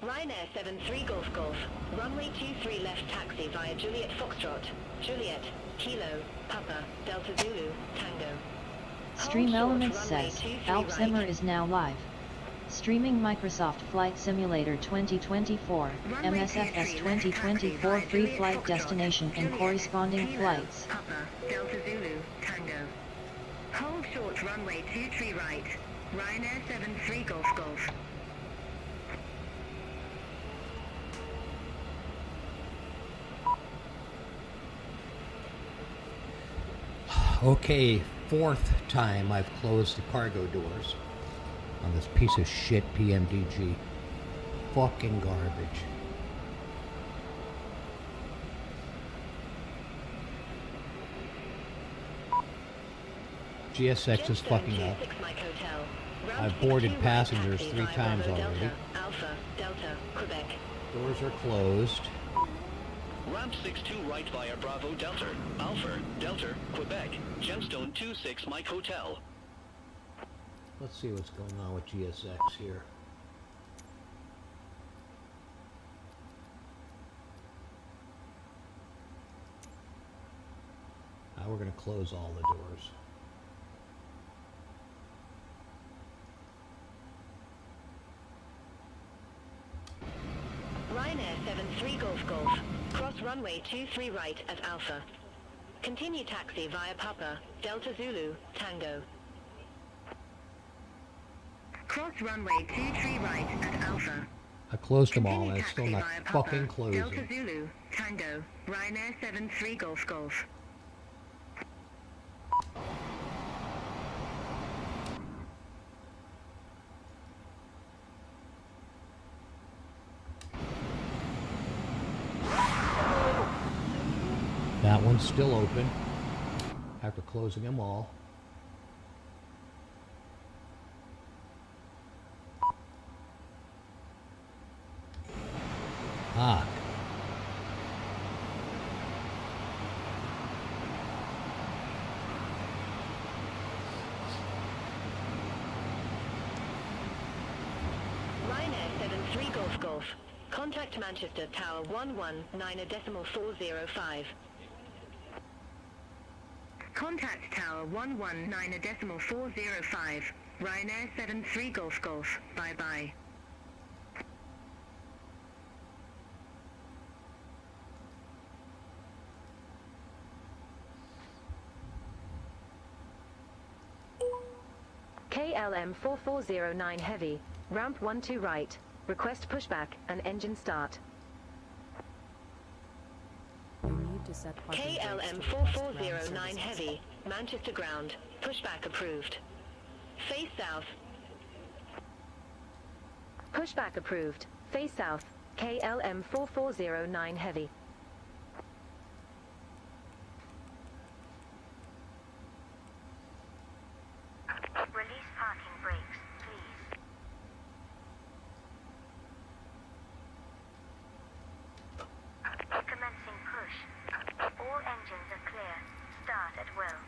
Ryanair 73 Golf Golf. Runway 23 left taxi via Juliet Foxtrot. Juliet, Kilo, Papa, Delta Zulu, Tango. Stream Hold short, Elements runway says, 23 Alzheimer right. is now live. Streaming Microsoft Flight Simulator 2024, Runway MSFS 23 left taxi 2024 via free Juliet flight Foxtrot. destination and Juliet, corresponding Kilo, flights. Papa, Delta Zulu, Tango. Hold short, runway 23 right. Ryanair 73 Golf Golf. Okay, fourth time I've closed the cargo doors on this piece of shit PMDG. Fucking garbage. GSX is fucking up. I've boarded passengers 3 times already. Alpha, Delta, Quebec. Doors are closed. Ramp 62 right via Bravo Delta, Alpha, Delta, Quebec, Gemstone 26 Mike Hotel. Let's see what's going on with GSX here. Now we're going to close all the doors. Ryanair 73 Golf Golf. Cross runway 23 right at Alpha. Continue taxi via Papa, Delta Zulu, Tango. Cross runway 23 right at Alpha. I closed them all and Continue it's still taxi not via Papa, fucking closing. Delta Zulu, Tango. Ryanair 73 Golf Golf. That one's still open after closing them all. Ah. Ryanair 73 Golf Golf. Contact Manchester Tower 119.405. Contact Tower 119.405. Ryanair 73 Golf Golf. Bye-bye. KLM 4409 Heavy. Ramp 12 right. Request pushback and engine start. KLM 4409 Heavy, Manchester ground, pushback approved. Face south. Pushback approved. Face south, KLM 4409 Heavy. Release parking brakes, please. Commencing push. All engines are clear. Start at will.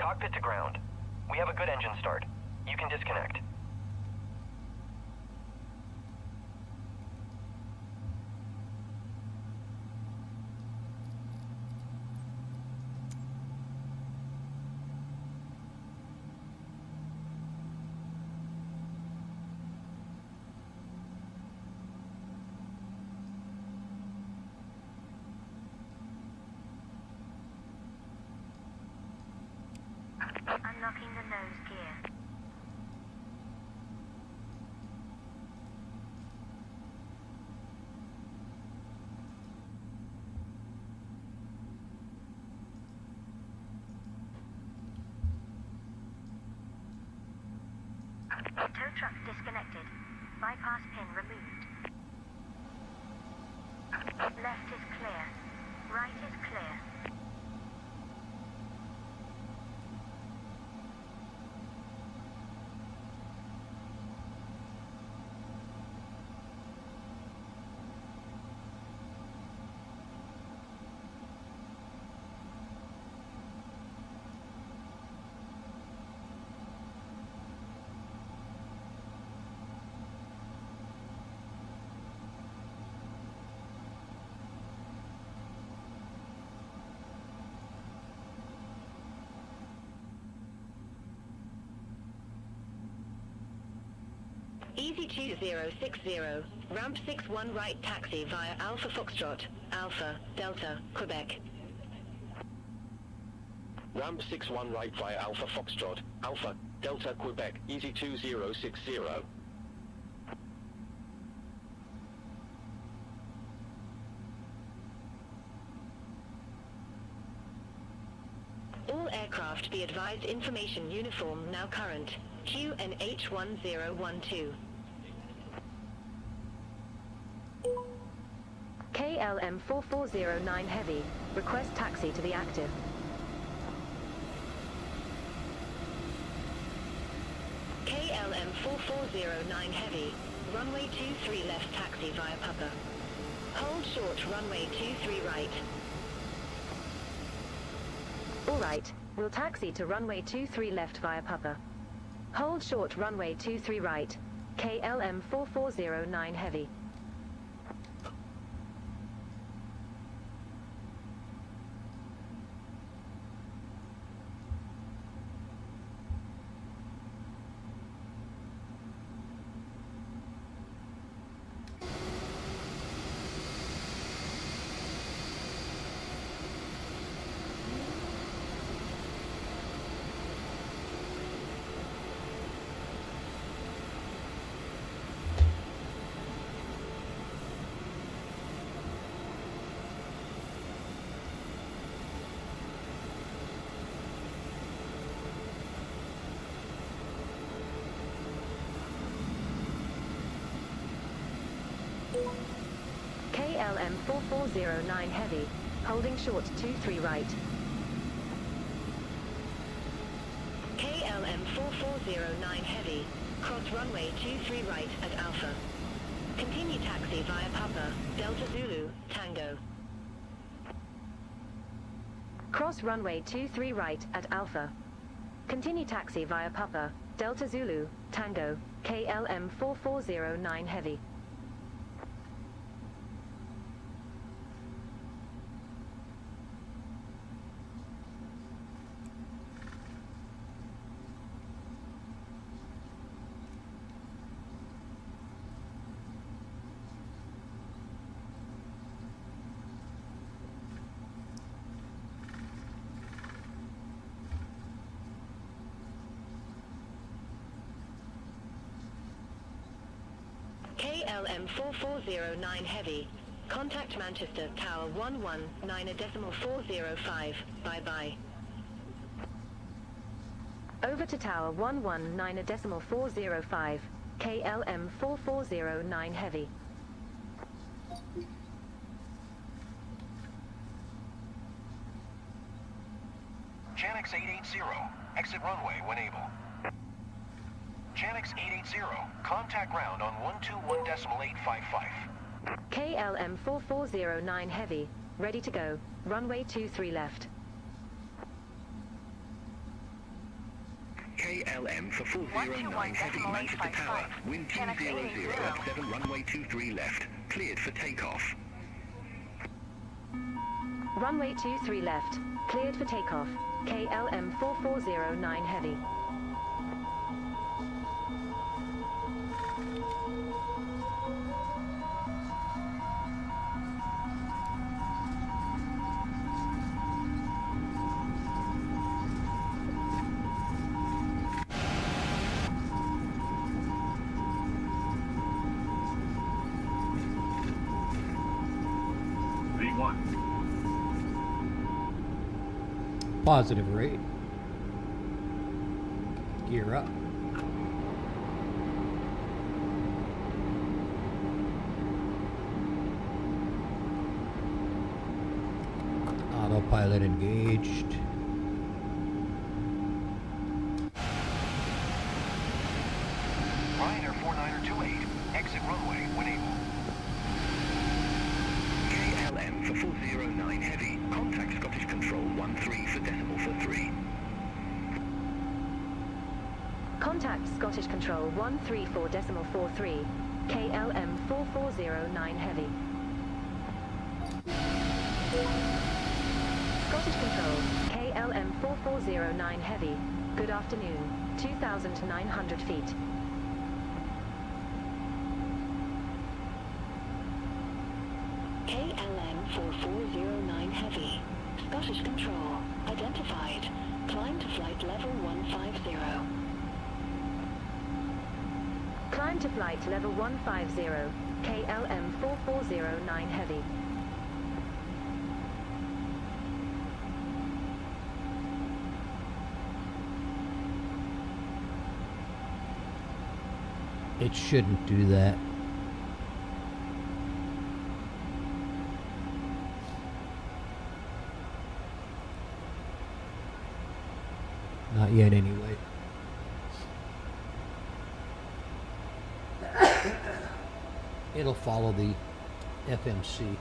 Cockpit to ground. We have a good engine start. You can disconnect. Unlocking the nose gear. Tow truck disconnected. Bypass pin removed. Left is clear. Right is clear. Easy 2060, ramp 61 right taxi via Alpha Foxtrot, Alpha, Delta, Quebec. Ramp 61 right via Alpha Foxtrot, Alpha, Delta, Quebec, Easy 2060. All aircraft be advised information uniform now current, QNH1012. KLM 4409 Heavy, request taxi to the active. KLM 4409 Heavy, runway 23 left taxi via Papa. Hold short runway 23 right. Alright, we'll taxi to runway 23 left via Papa. Hold short runway 23 right, KLM 4409 Heavy. KLM 4409 Heavy, holding short 23 right. KLM 4409 Heavy, cross runway 23 right at Alpha. Continue taxi via Papa, Delta Zulu, Tango. Cross runway 23 right at Alpha. Continue taxi via Papa, Delta Zulu, Tango, KLM 4409 Heavy. KLM 4409 Heavy. Contact Manchester Tower 119.405. Bye-bye. Over to Tower 119.405. KLM 4409 Heavy. Janix 880, exit runway when able. Janix 880, contact ground on 121.855. KLM 4409 Heavy, ready to go, runway 23 left. KLM for 409 heavy, Manchester Tower. Wind 200 at 7 runway 23 left. Cleared for takeoff. Runway 23 left. Cleared for takeoff. KLM 4409 heavy. Positive rate. Gear up. Autopilot engaged. Ryanair 4928, exit runway when able. KLM for 409 heavy. Contact Scottish Control 13 for decimal for 3. Contact Scottish Control 134.43. KLM 4409 heavy. Scottish Control, KLM 4409 heavy. Good afternoon. 2,900 feet. KLM 4409 heavy. Scottish Control, identified. Climb to flight level 150. Climb to flight level 150. KLM 4409 heavy. It shouldn't do that. Not yet, anyway. It'll follow the FMC.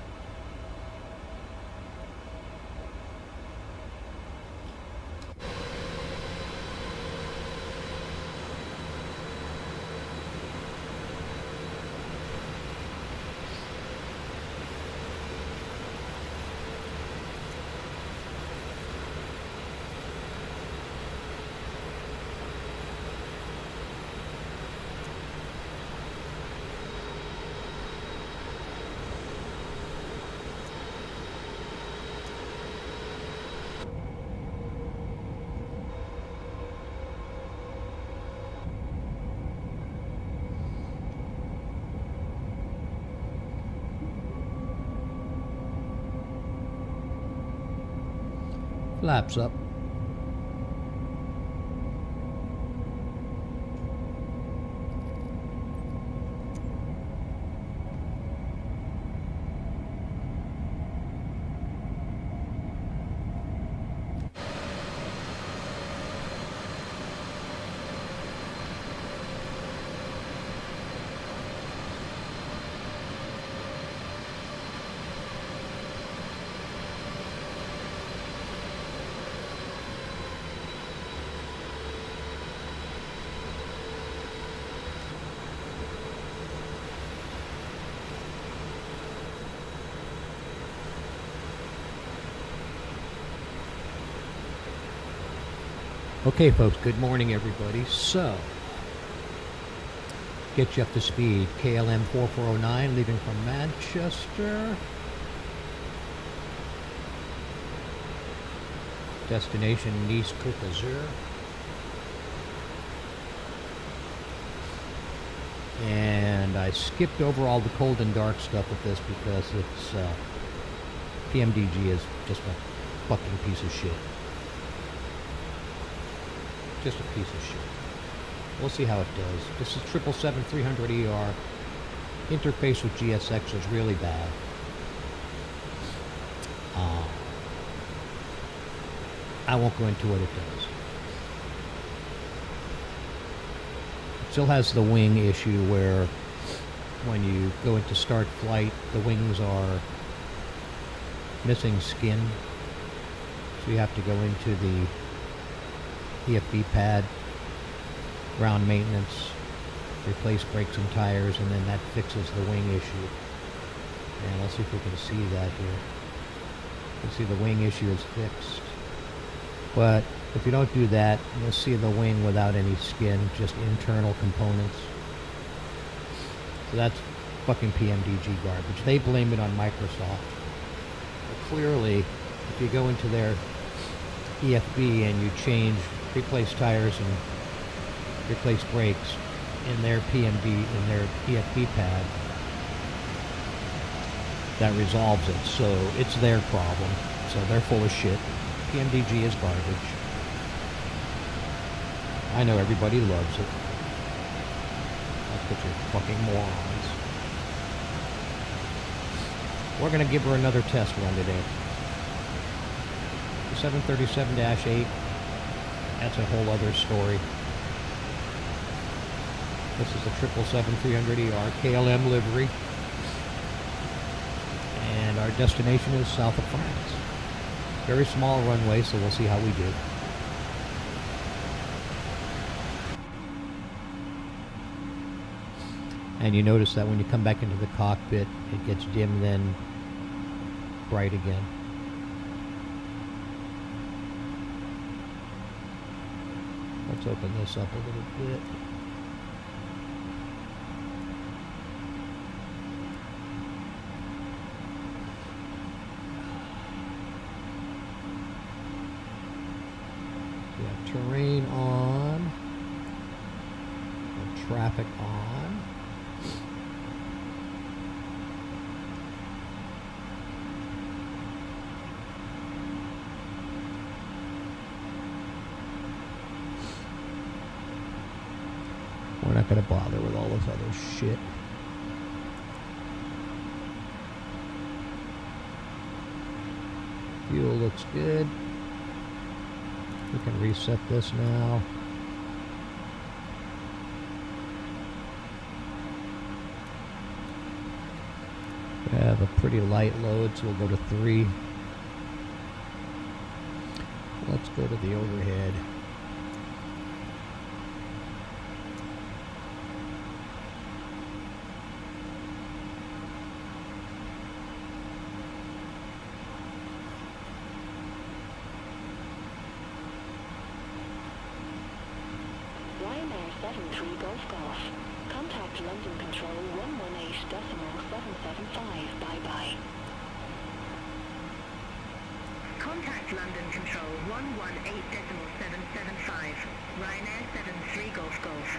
Flaps up. Okay, folks, good morning, everybody. So, get you up to speed. KLM 4409 leaving from Manchester. Destination Nice Côte d'Azur. And I skipped over all the cold and dark stuff with this because it's PMDG is just a fucking piece of shit. Just a piece of shit. We'll see how it does. This is 777-300ER. Interface with GSX is really bad. I won't go into what it does. It still has the wing issue where when you go into start flight, the wings are missing skin. So you have to go into the EFB pad ground maintenance, replace brakes and tires, and then that fixes the wing issue. And let's see if we can see that here. You can see the wing issue is fixed. But if you don't do that, you'll see the wing without any skin, just internal components. So that's fucking PMDG garbage. They blame it on Microsoft. But clearly, if you go into their EFB and you replace tires and replace brakes in their PMD, in their EFB pad, that resolves it. So it's their problem. So they're full of shit. PMDG is garbage. I know everybody loves it. That's because you're fucking morons. We're going to give her another test run today. The 737-8, that's a whole other story. This is a 777-300ER KLM livery. And our destination is south of France. Very small runway, so we'll see how we do. And you notice that when you come back into the cockpit, it gets dim, then bright again. Let's open this up a little bit. We have terrain on, and traffic on. We're not going to bother with all this other shit. Fuel looks good. We can reset this now. We have a pretty light load, so we'll go to 3. Let's go to the overhead. Ryanair 73 Golf Golf. Contact London Control 118.775. Bye-bye. Contact London Control 118.775. Ryanair 73 Golf Golf.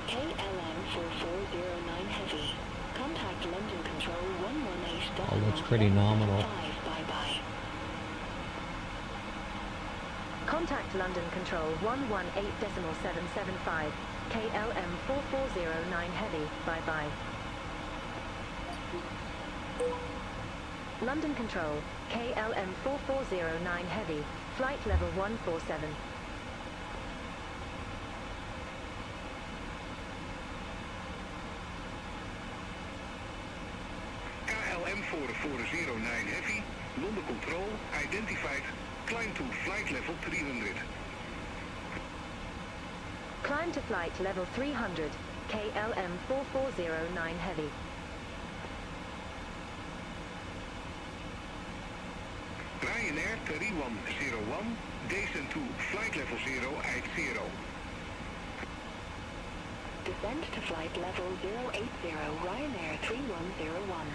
KLM 4409 Heavy. Contact London Control 118.775. Oh, looks pretty nominal. Bye-bye. Contact London Control 118.775. KLM 4409 Heavy. Bye-bye. London Control, KLM 4409 Heavy. Flight level 147. KLM 4409 Heavy, London Control, identified, climb to flight level 300. Climb to flight level 300, KLM 4409 Heavy. Ryanair 3101, descend to flight level 080. Descend to flight level 080, Ryanair 3101.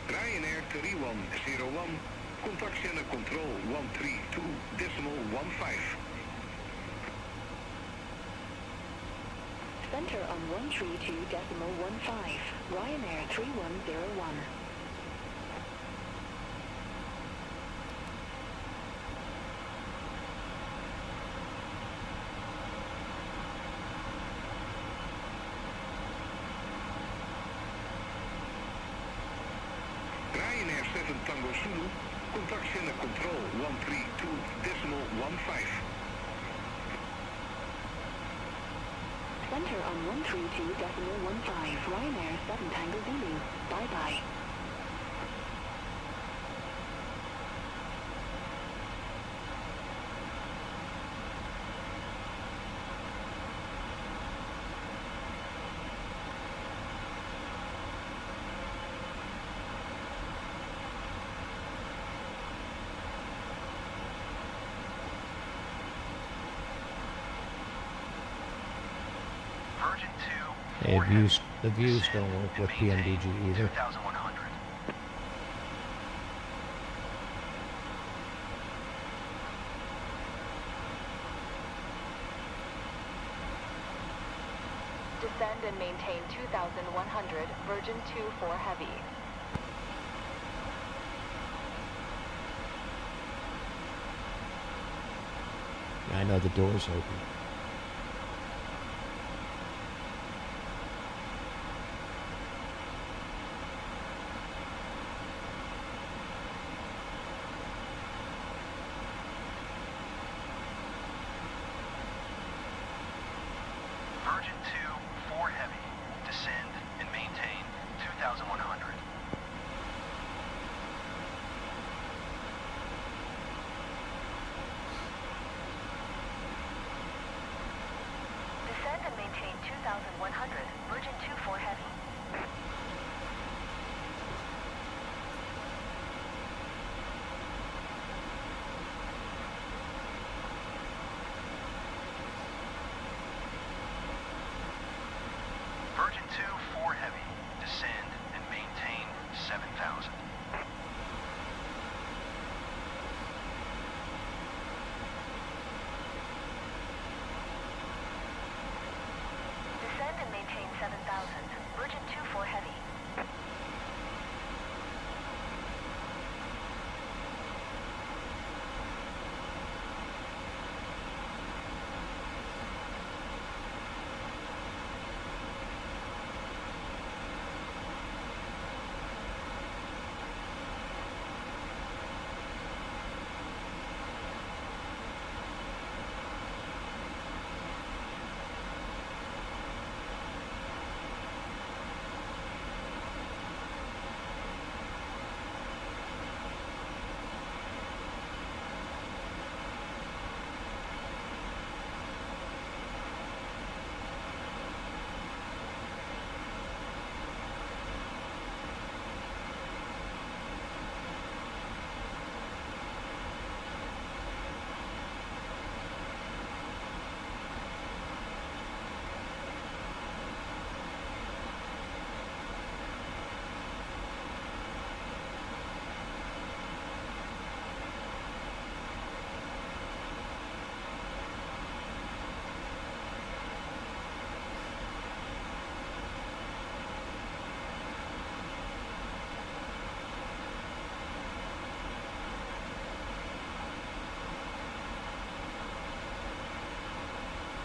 Ryanair 3101, contact center control 132.15. Center on 132.15, Ryanair 3101. Ryanair 7 Tango Zulu, contact center control 132.15. Center on 132.15, Ryanair 7 Tango Zulu. Bye-bye. Hey, the views don't work with PMDG either. 2,100. Descend and maintain 2,100, Virgin 2-4 Heavy. I know the door's open. Virgin 2-4 Heavy. Descend and maintain 2,100. Descend and maintain 2,100. Virgin 2-4 Heavy. Virgin 2-4 Heavy. Descend and maintain 7,000. Descend and maintain 7,000. Virgin 2-4 Heavy.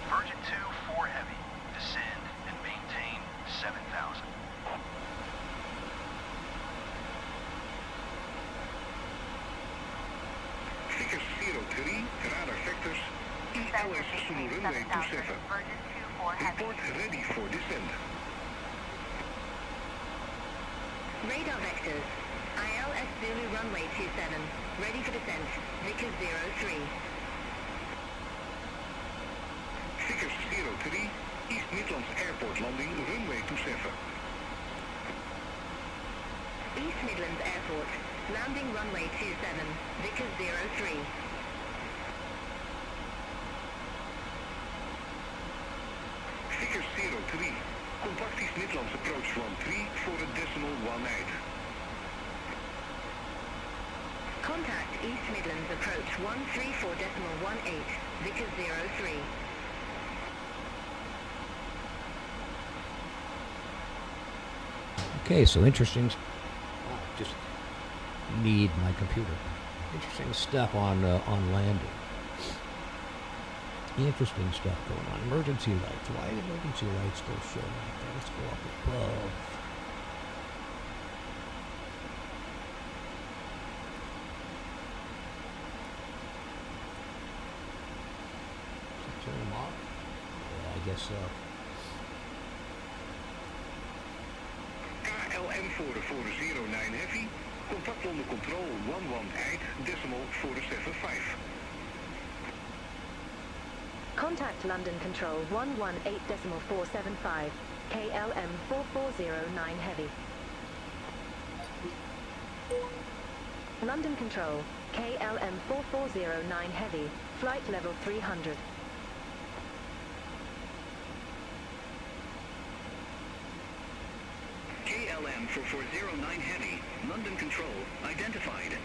Virgin 2-4 Heavy. Descend and maintain 7,000. Vickers 03, radar vectors, ELS Zulu runway 27. Virgin 2-4 Heavy. Report ready for descent. Radar vectors. ILS Zulu runway 27. Ready for descent. Vickers 03. Vickers 03, East Midlands Airport landing, runway 27. East Midlands Airport. Landing runway 27. Vickers 03. Vickers 03, contact East Midlands approach 13 voor het decimal 18. Contact East Midlands approach 134.18. Vickers 03. Okay, so interesting. Just need my computer. Interesting stuff on landing. Interesting stuff going on. Emergency lights. Why do emergency lights still show like that? Let's go up above. Turn them off? Yeah, I guess so. KLM voor de 09 Heavy, contact London Control 118 decimal for the 75. Contact London Control 118.475. KLM 4409 Heavy. London Control, KLM 4409 Heavy, flight level 300. Alpha 409 Heavy, London Control, identified.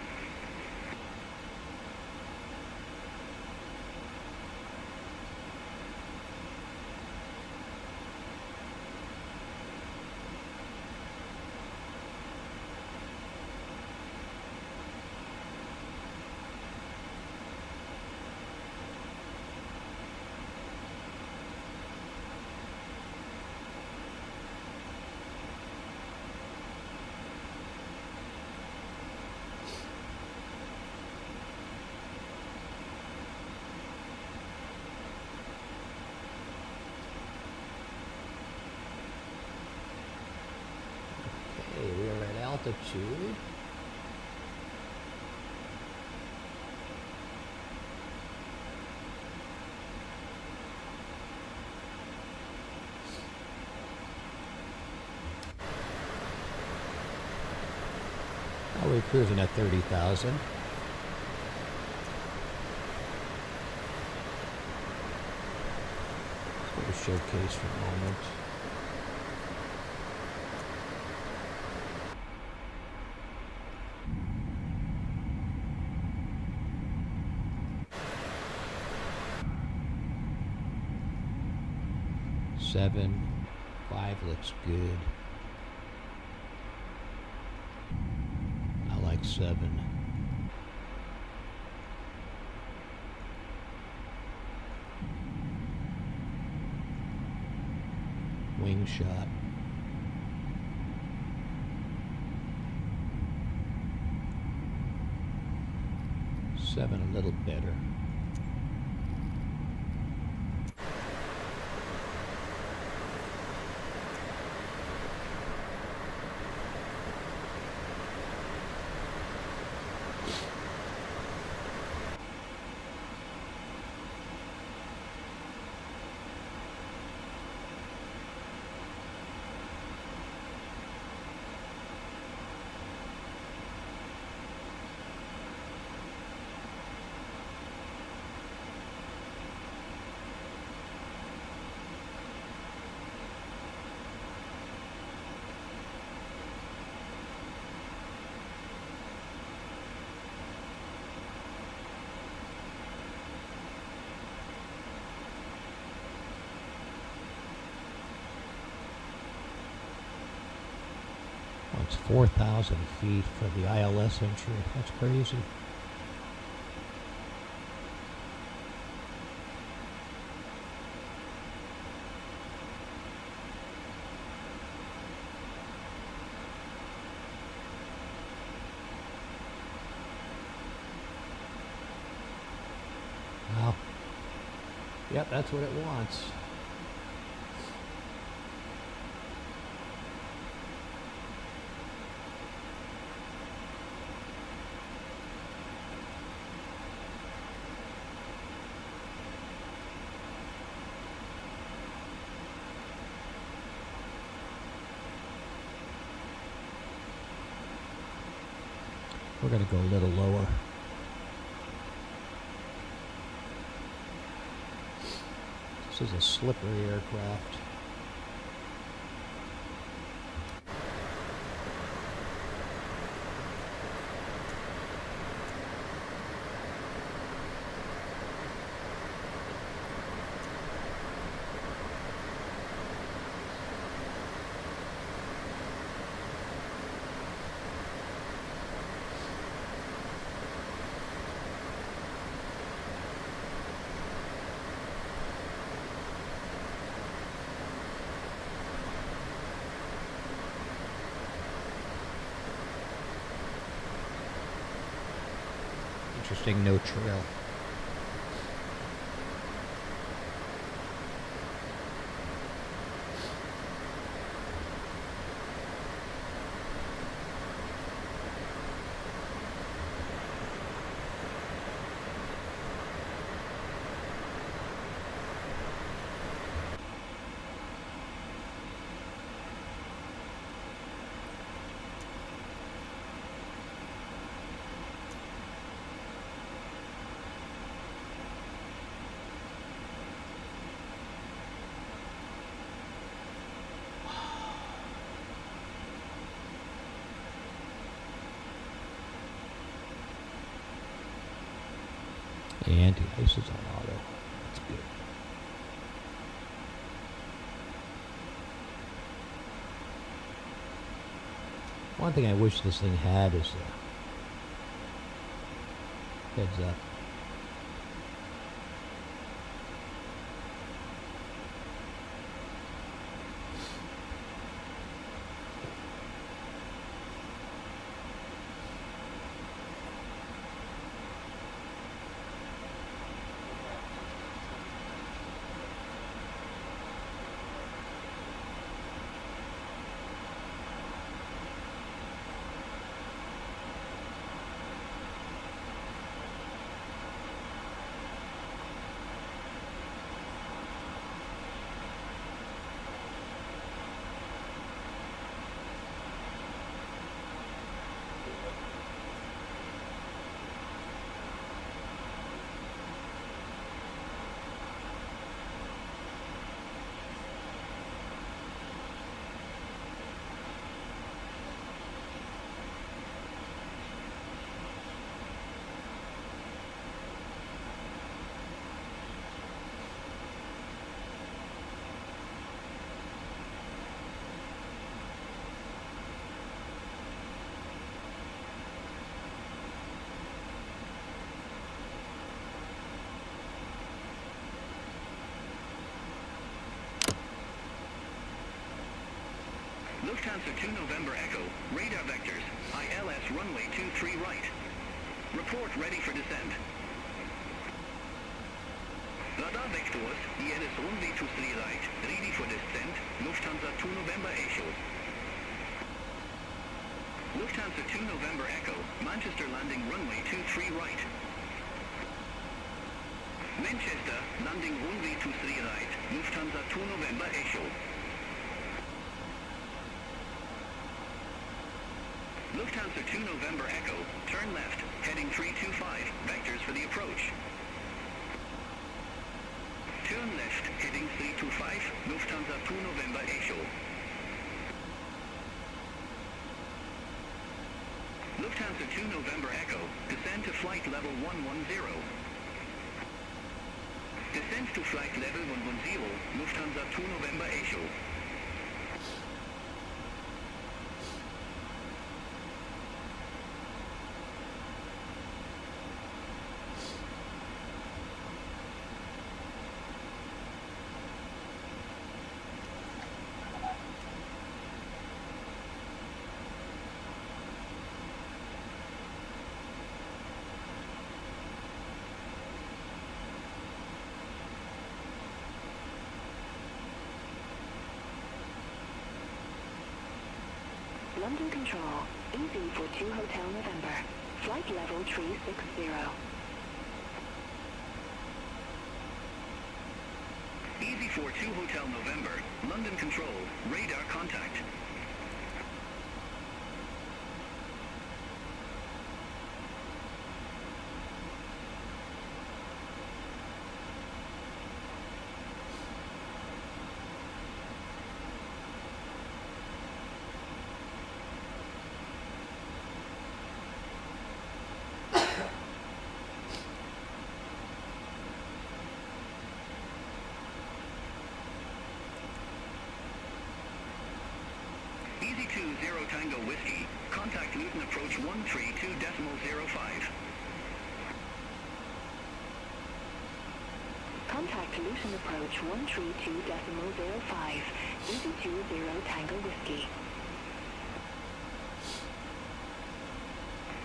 Okay, we are at altitude. Oh, we're cruising at 30,000. Let's go to showcase for a moment. Seven, 5 looks good. I like 7. Wing shot. 7 a little better. It's 4,000 feet for the ILS entry. That's crazy. Wow. Yep, that's what it wants. We're going to go a little lower. This is a slippery aircraft. Interesting, no trail. The anti-ice is on auto. That's good. One thing I wish this thing had is heads up. Lufthansa 2 November Echo, radar vectors, ILS runway 23 right. Report ready for descent. Radar vectors, ILS runway 23 right, ready for descent, Lufthansa 2 November Echo. Lufthansa 2 November Echo, Manchester landing runway 23 right. Manchester, landing runway 23 right, Lufthansa 2 November Echo. Lufthansa 2 November Echo, turn left, heading 325, vectors for the approach. Turn left, heading 325, Lufthansa 2 November Echo. Lufthansa 2 November Echo, descend to flight level 110. Descent to flight level 110, Lufthansa 2 November Echo. London Control, EV for 2 Hotel November, flight level 360. Easy for 2 Hotel November, London Control, radar contact. Easy 20 Tango Whiskey, contact Luton approach 132.05. Contact Luton approach 132.05, Easy 20 Tango Whiskey.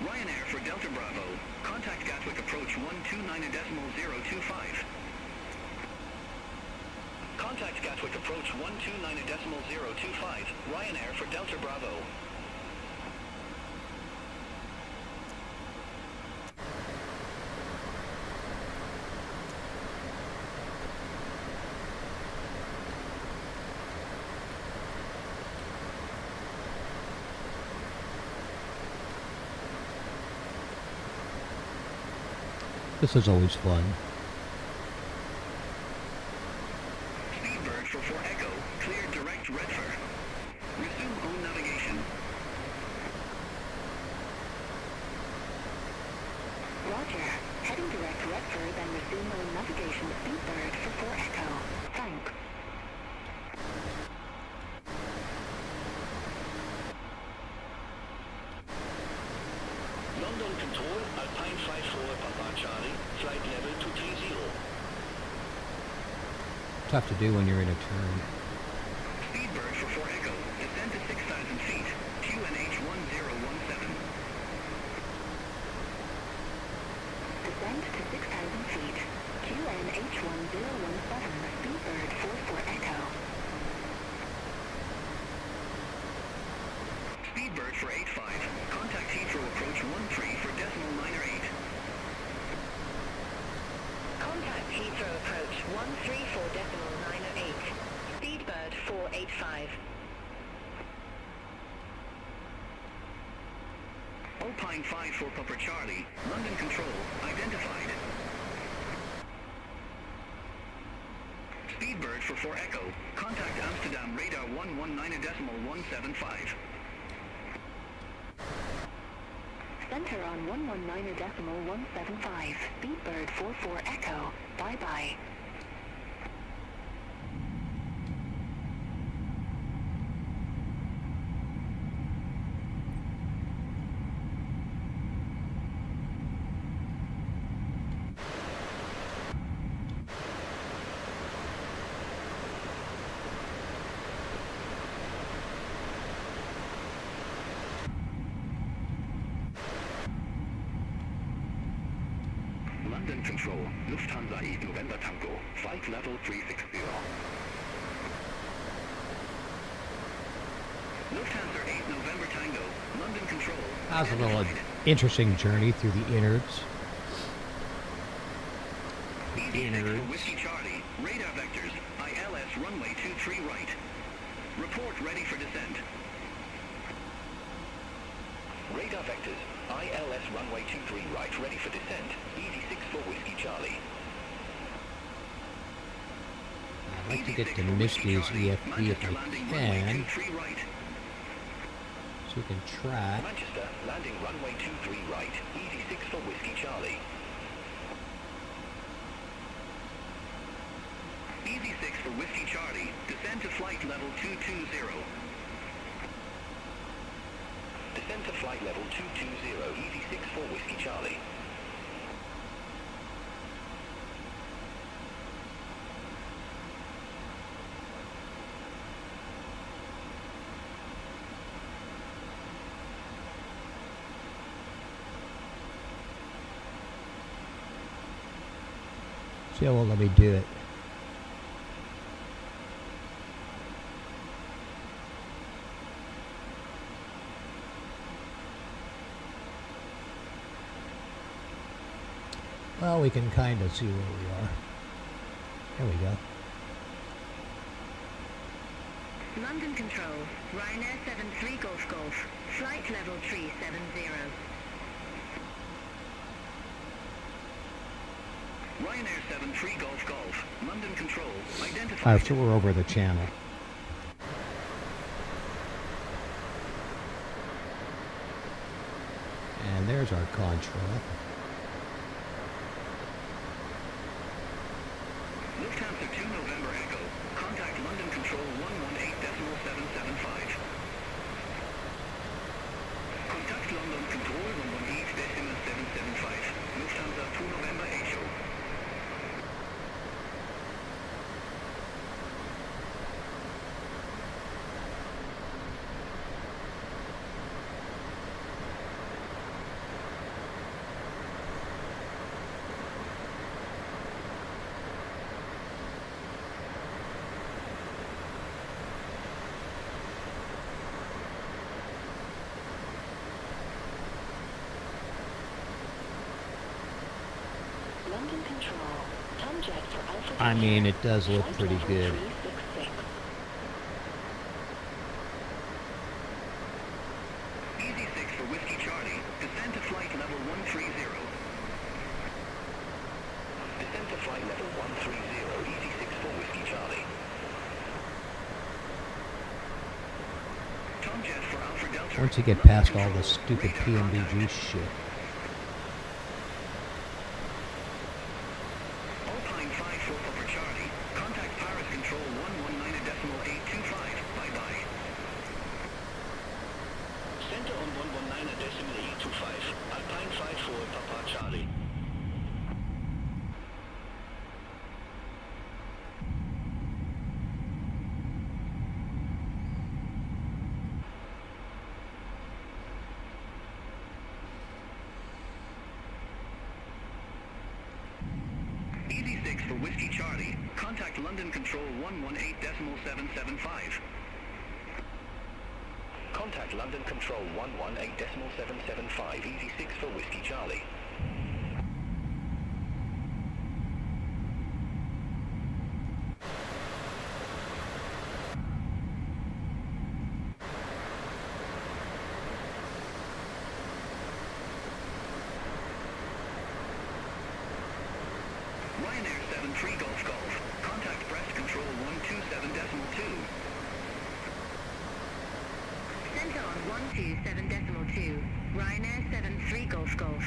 Ryanair for Delta Bravo, contact Gatwick approach 129.025. Contact Gatwick approach 129.025, Ryanair for Delta Bravo. This is always fun. Speedbird for 4 Echo, clear direct Redford. Resume own navigation. Roger, heading direct correct verb and resume on navigation Speedbird for 4 Echo. Thanks. London Control, Alpine 54 Papa Charlie, flight level 230. Tough to do when you're in a turn. Speedbird for 4 Echo. Descend to 6,000 feet. QNH 1017. Descend to 6,000 feet. QNH 1017. Speedbird 44 Echo. Speedbird for 85. Contact Heathrow approach 13 for decimal 9 or 8. Contact Heathrow approach 134.908. Speedbird 485. Alpine 54 Papa Charlie. London Control. Identified. Speedbird for 4 Echo. Contact Amsterdam radar 119.175. Center on 119.175. Speedbird 44 Echo. Bye-bye. London Control. Lufthansa 8 November Tango. Flight level 360. Lufthansa 8 November Tango. London Control. That was a little Identified. interesting journey through the innards. ED6 for Whiskey Charlie. Radar vectors. ILS runway 23 right. Report ready for descent. Radar vectors, ILS runway 23 right, ready for descent. ED6 for Whiskey Charlie. I'd like to get to Misty's EFP if I can, so we can track. Manchester, landing runway 23 right, ED6 for Whiskey Charlie. ED6 for Whiskey Charlie. Descend to flight level 220. Descend to flight level 220, ED6 for Whiskey Charlie. See how well let me do it. Well, we can kind of see where we are. There we go. London Control, Ryanair 73 Golf Golf, flight level 370. Ryanair 73 Golf Golf. London Control. Identified. So we're over the channel. And there's our contrail. Lufthansa 2 November Echo. Contact London Control 118.775. Contact London Control 118.775. Lufthansa 2 November Echo. London Control. Tomjet for Alpha. I mean, it does look Flight pretty level good. 366. ED6 for Whiskey Charlie. Descend to flight level 130. Descend to flight level 130, ED6 for Whiskey Charlie. Tomjet for Alpha Delta. Once you get London past all Control. the stupid Radar PMDG contact. shit. London Control 118.775. Contact London Control 118.775, Easy 6 for Whiskey Charlie. Ryanair 73 Golf Golf. Contact Brest Control 127.2. Center on 127.2. Ryanair 73 Golf Golf.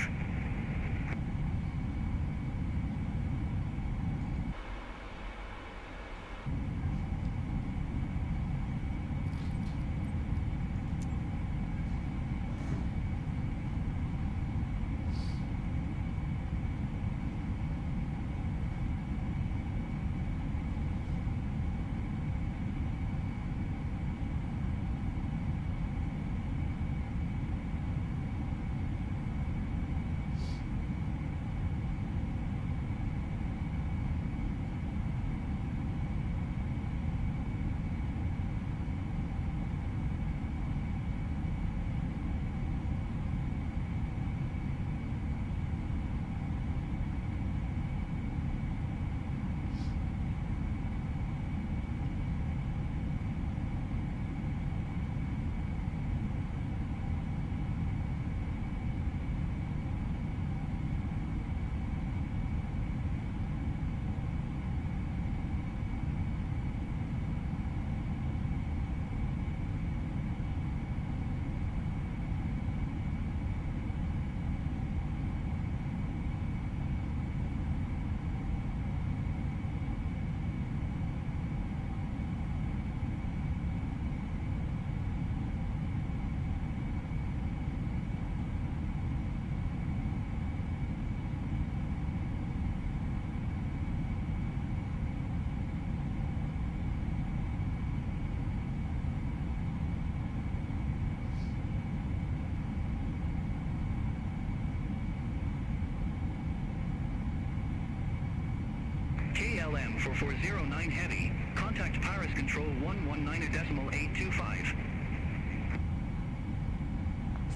KLM 4409 Heavy. Contact Paris Control 119.825.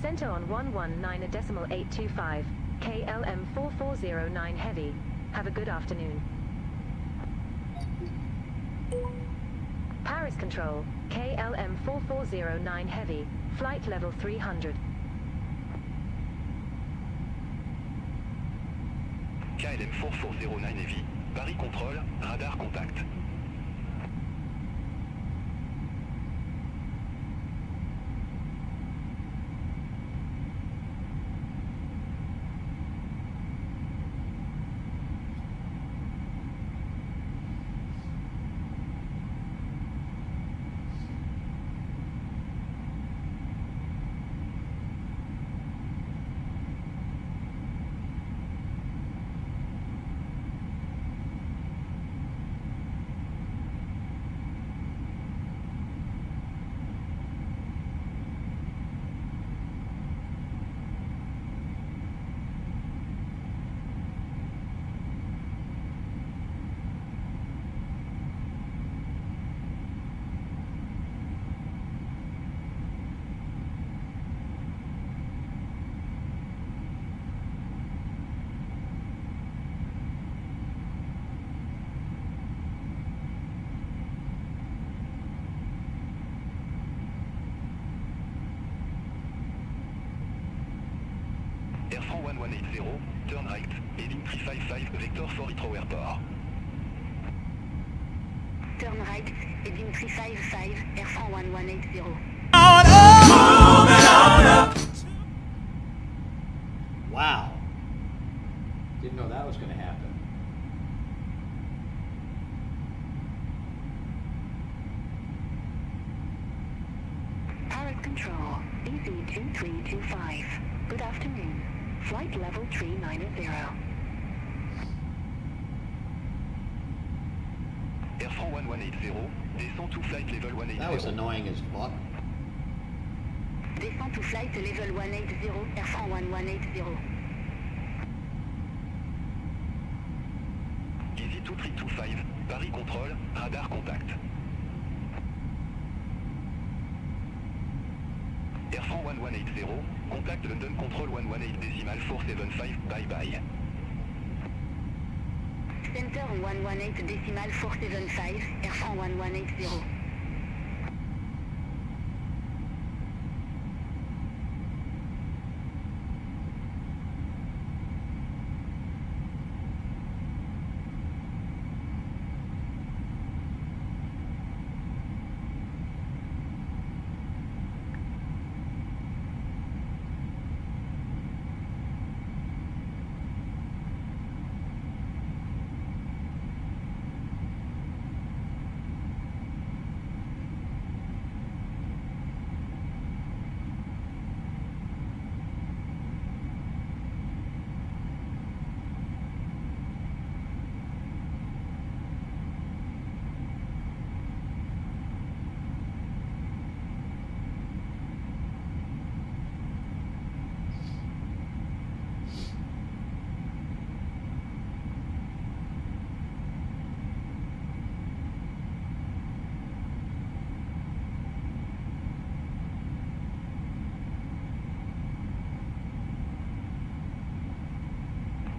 Center on 119.825. KLM 4409 Heavy. Have a good afternoon. Paris Control, KLM 4409 Heavy. Flight level 300. KLM 4409 Heavy. Paris Control, radar contact. Air France 1180, turn right, heading 355, vector for Heathrow Airport. Turn right, heading 355, Air France 1180. Wow. Didn't know that was going to happen. Paris Control, EZ2325. Good afternoon. Flight level 390. Air France 1180, descend to flight level 180. That was annoying as fuck. Descend to flight level 180, Air France 1180. EZ2325, Paris contrôle, radar contact. Air France 1180, contact London control 118 decimal 475, bye bye. Center 118 decimal 475, Air France 1180.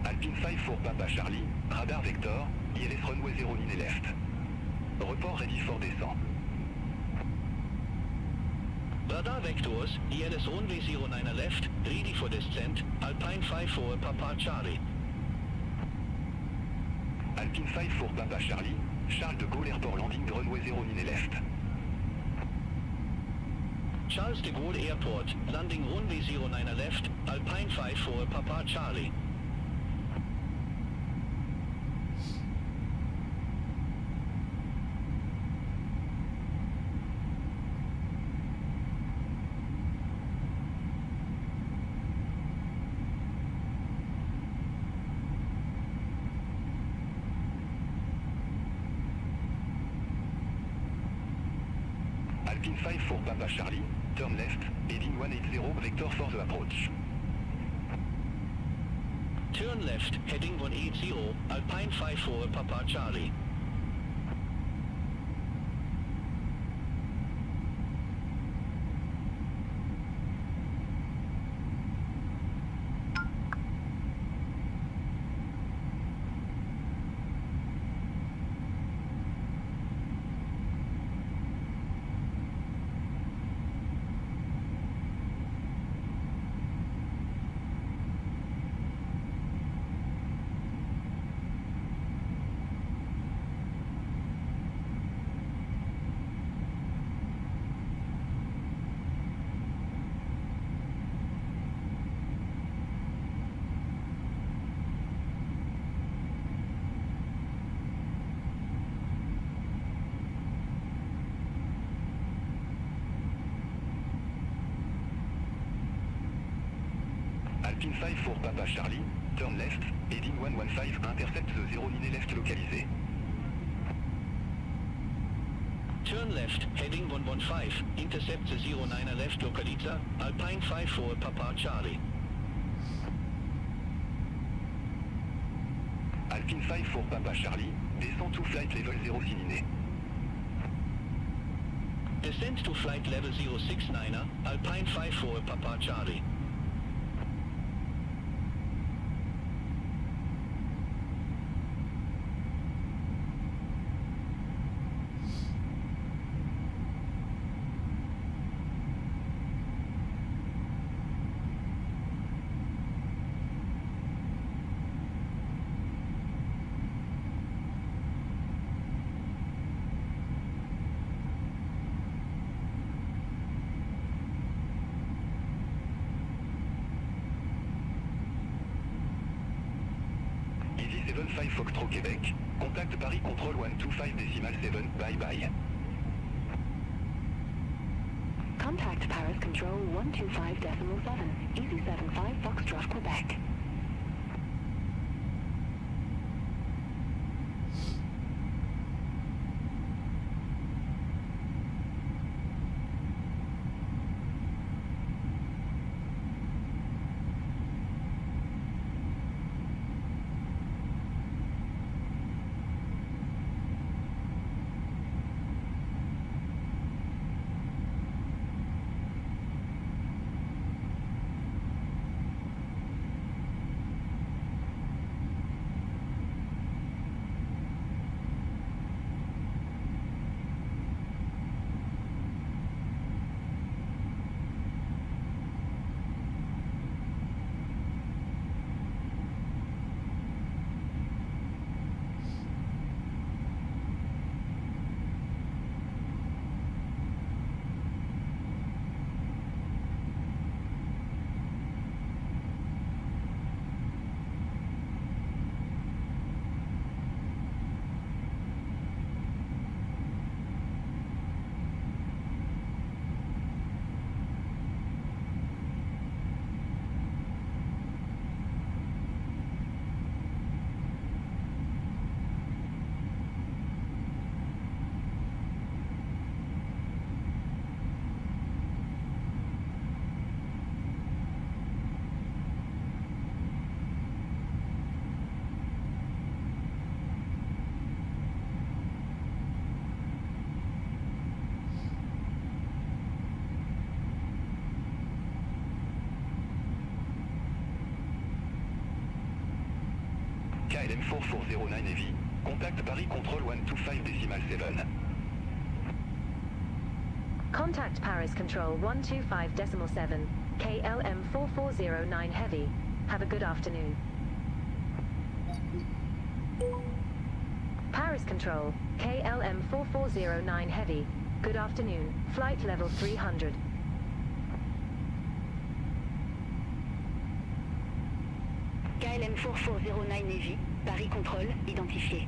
Alpine 5 for Papa Charlie, radar vector, ILS runway 0 ligne left. Report ready for descent. Radar vectors, ILS runway 09 left, ready for descent, Alpine 5 for Papa Charlie. Alpine 5 for Papa Charlie, Charles de Gaulle Airport landing runway 0 ligne left. Charles de Gaulle Airport, landing runway 09 left, Alpine 5 for Papa Charlie. Alpine 5 for Papa Charlie, turn left, heading 180, vector for the approach. Turn left, heading 180, Alpine 5 for Papa Charlie. Alpine 5 for Papa Charlie, turn left, heading 115, intercept the 0 ligne left localisé. Turn left, heading 115, intercept the 09 left localizer, Alpine 5 for Papa Charlie. Alpine 5 for Papa Charlie, descend to flight level 06 ligne. Descent to flight level 069, Alpine 5 for Papa Charlie. Easy 75 Foxtrot Québec, contact Paris control 125 decimal 7, bye bye. Contact Paris Control 125.7, Easy 75 Foxtrot, Quebec. KLM 4409 Heavy. Contact Paris Control 125.7. Contact Paris Control 125.7, KLM 4409 Heavy. Have a good afternoon. Paris Control, KLM 4409 Heavy. Good afternoon. Flight level 300. KLM 4409 Navy, Paris Contrôle, identifié.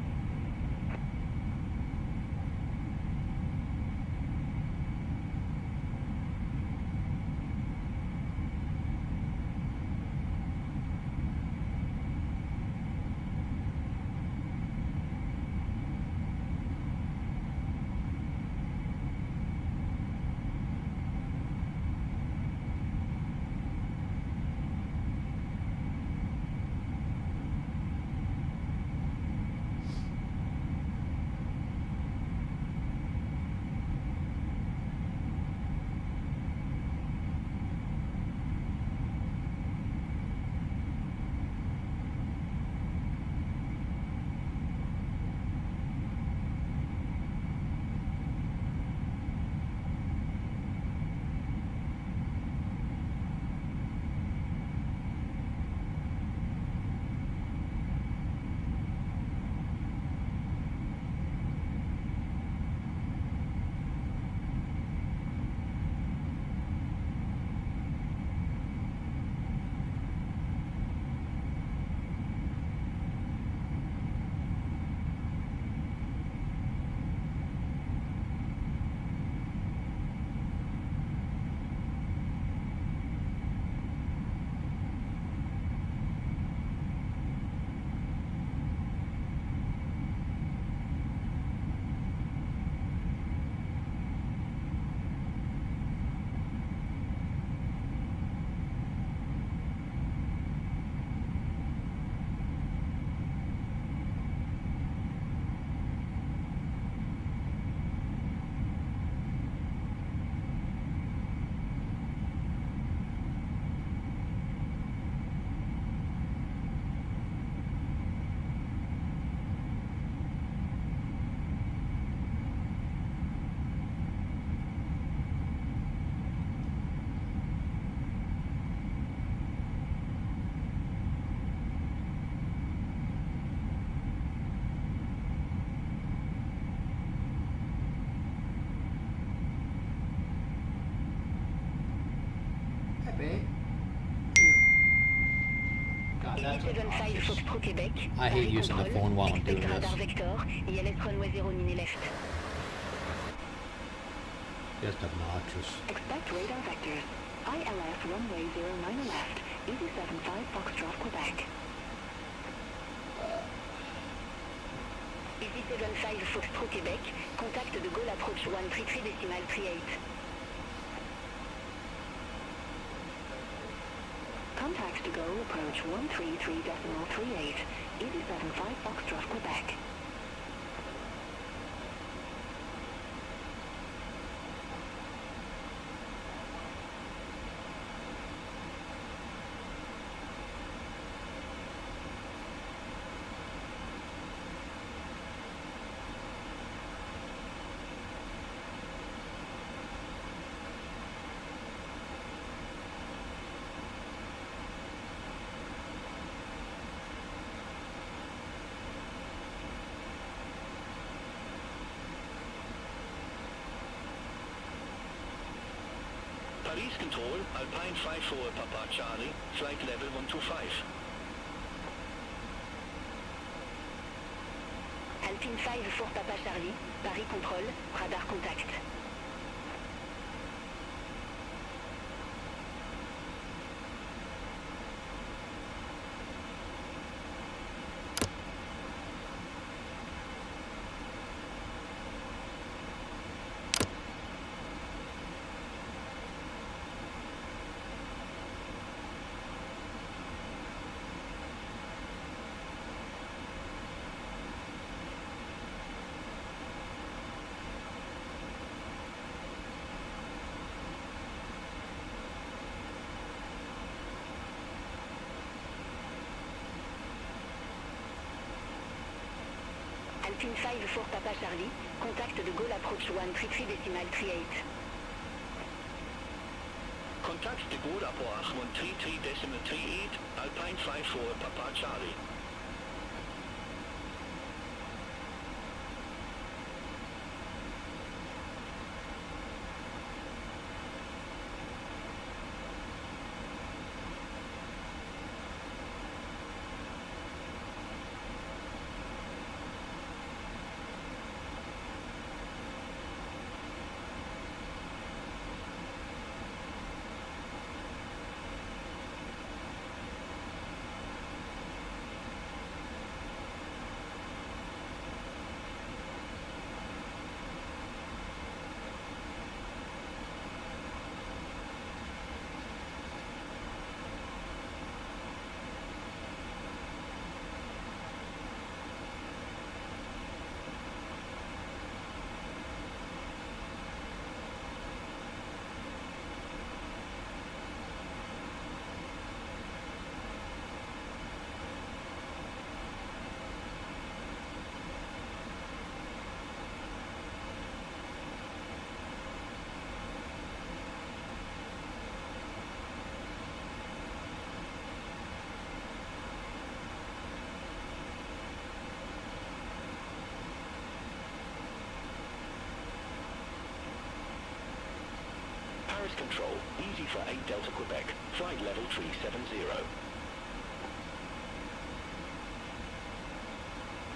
Easy 75 Foxtrot Québec. I hate using the phone while I'm doing Expect this. radar vector, ILS runway 0 left. Just obnoxious. Expect radar vectors, ILS runway 09 left, Easy 75 Foxtrot Québec. Easy 75 Foxtrot Québec, contact de Gaulle approach 133.38. Contact to go approach 133.38, Easy 75 Foxtrot Québec. Paris Control, Alpine 54 Papa Charlie, flight level 125. Alpine 54 Papa Charlie, Paris Contrôle, radar contact. Philippine 5 for Papa Charlie, contact de Gaulle approach 133.38. Contact de Gaulle approach 133.38, Alpine 5 for Papa Charlie. Paris Control, easy for 8 Delta Quebec, flight level 370.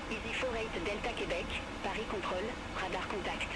Easy for 8 Delta Québec, Paris Contrôle, radar contact.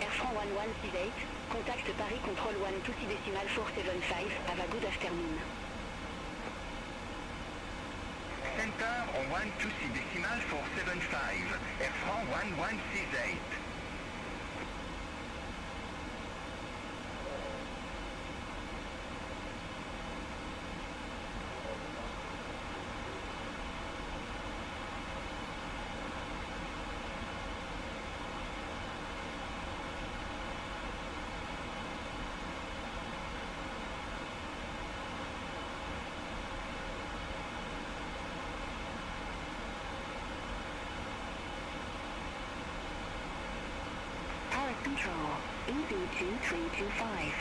Air France 1168, contact Paris Control 126.475, have a good afternoon. Center on 126.475, Air France 1168. Paris Control, EV2325,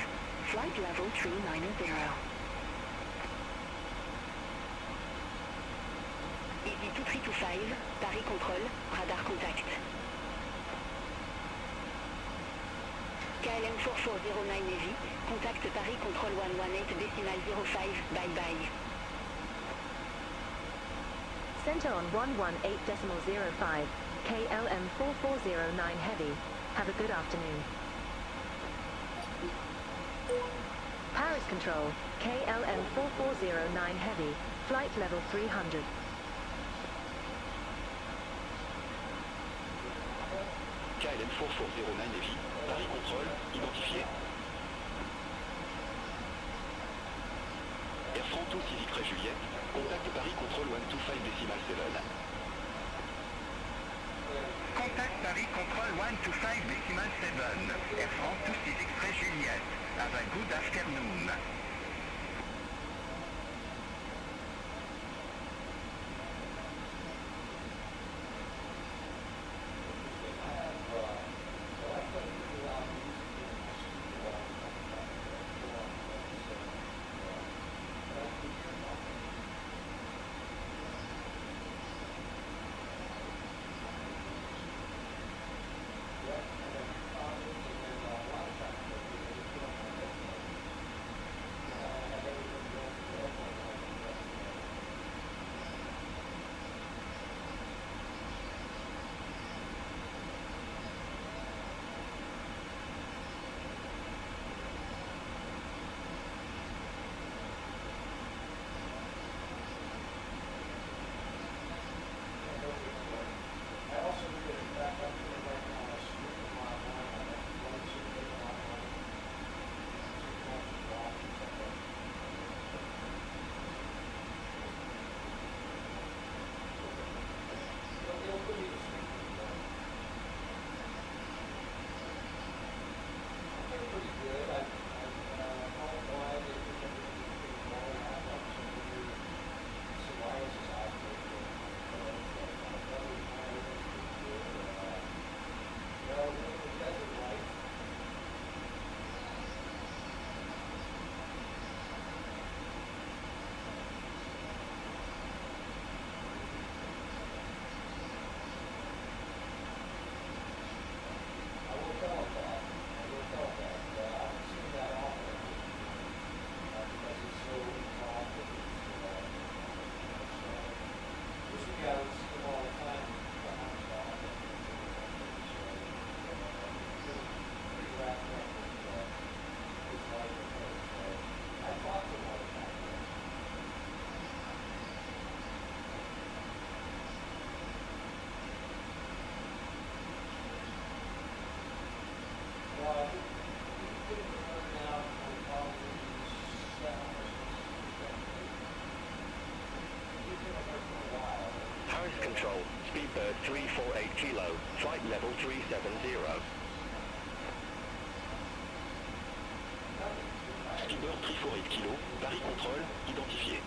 flight level 390. EV2325, Paris Control, radar contact. KLM 4409 Navy, contact Paris Control 118.05, bye bye. Center on 118.05, KLM 4409 Heavy. Have a good afternoon. Paris Control, KLM 4409 Heavy, flight level 300. KLM 4409 Navy, Paris Contrôle, identifié. Air France Civic Frais Juliette, contact Paris Control 125.7. Contact Paris Control 125.7. Air France 266 Frais Juliette. Have a good afternoon. Paris Control, Speedbird 348 Kilo, flight level 370. Speedbird 348 Kilo, Paris Control, identifié.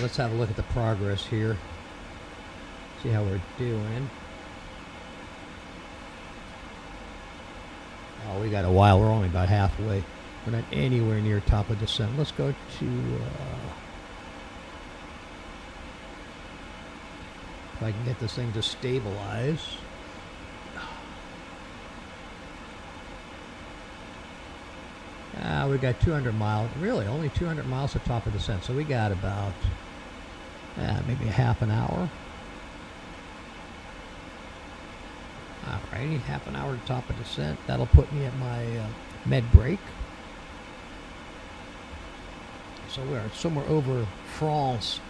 let's have a look at the progress here. See how we're doing. Oh, we got a while. We're only about halfway. We're not anywhere near top of descent. Let's go to... if I can get this thing to stabilize. We got 200 miles. Really, only 200 miles to top of descent. So we got about maybe a half an hour. Alrighty, half an hour to top of descent. That'll put me at my med break. So we're somewhere over France.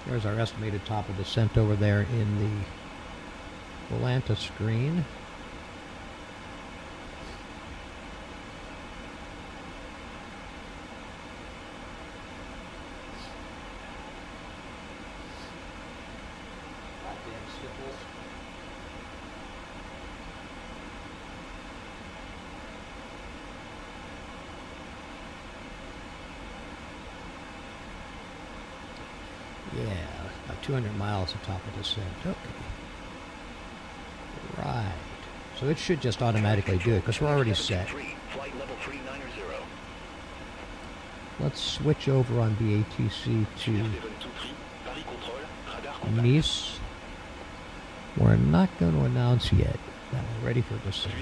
There's our estimated top of descent over there in the Volanta screen. Yeah, about 200 miles at top of descent. Okay. Right. So it should just automatically do it because we're already set. Flight level 390. Let's switch over on BATC to Nice. We're not going to announce yet that we're ready for descent.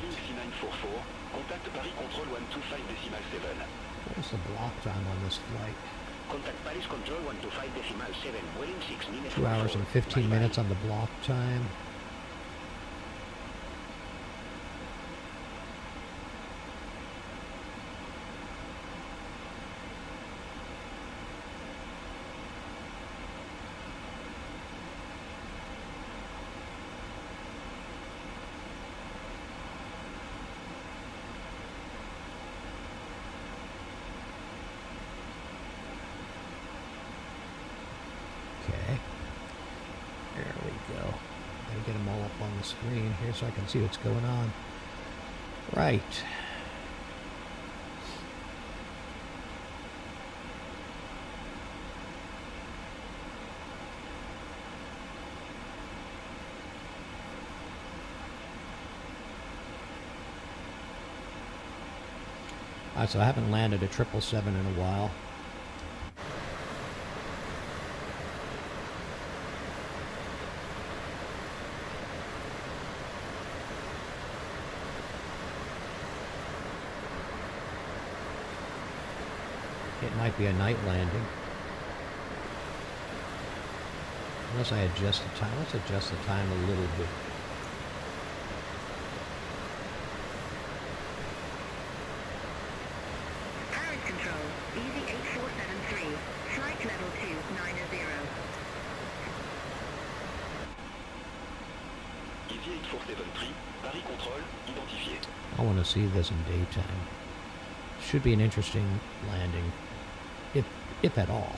What's the block time on this flight? 2 hours and 15 minutes on the block time. There we go. Gotta get them all up on the screen here so I can see what's going on. Right. Alright, so I haven't landed a 777 in a while. It might be a night landing. Unless I adjust the time. Let's adjust the time a little bit. Paris Control, Easy 8473, flight level 290. Easy 8473, Paris Control, identifié. I want to see this in daytime. Should be an interesting landing, if at all.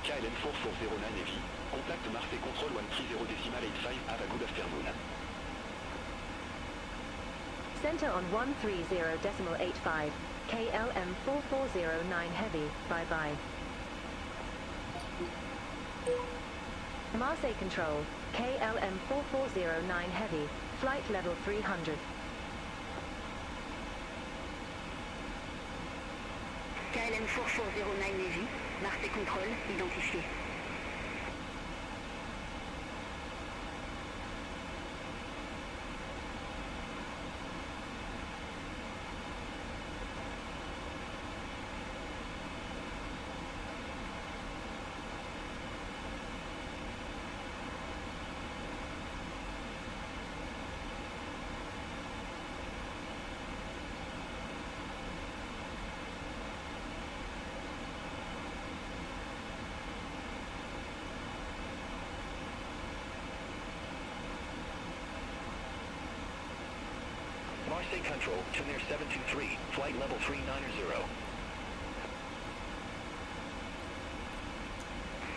KLM 4409 Navy. Contact Marseille Control 130.85. Have a good afternoon. Center on 130.85. KLM 4409 Heavy. Bye-bye. Marseille Control, KLM 4409 Heavy, flight level 300. KLM 4409 Navy, Marseille Control, identifié. Marseille Control, Tuner 723, flight level 390.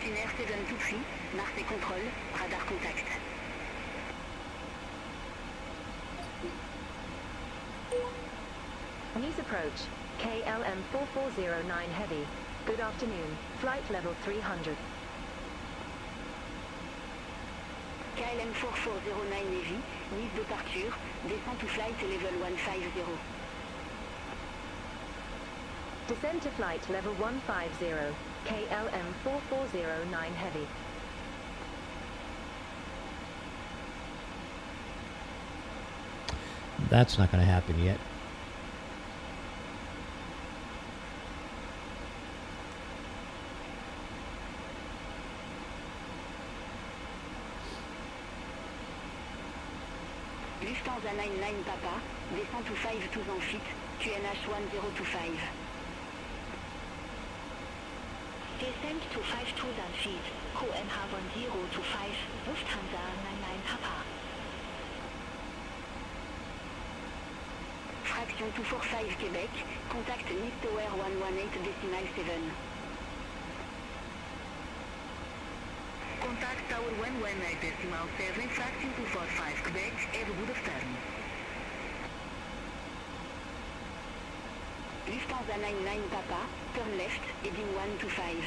Tuner 723, Marseille Control, radar contact. Nice approach, KLM 4409 Heavy. Good afternoon, flight level 300. KLM 4409 Navy, Nice departure, descent to flight level 150. Descend to flight level 150, KLM 4409 Heavy. That's not going to happen yet. Lufthansa 99 Papa, descent to 52 feet, QNH 1025. Descent to 5,000 feet, QNH 1025, Lufthansa 99 Papa. Fraction 245 Québec, contact Nice Tower 118.7. Contact Tower 118.7, fraction 245 Québec, have a good afternoon. Lufthansa 99 Papa, turn left, heading 125.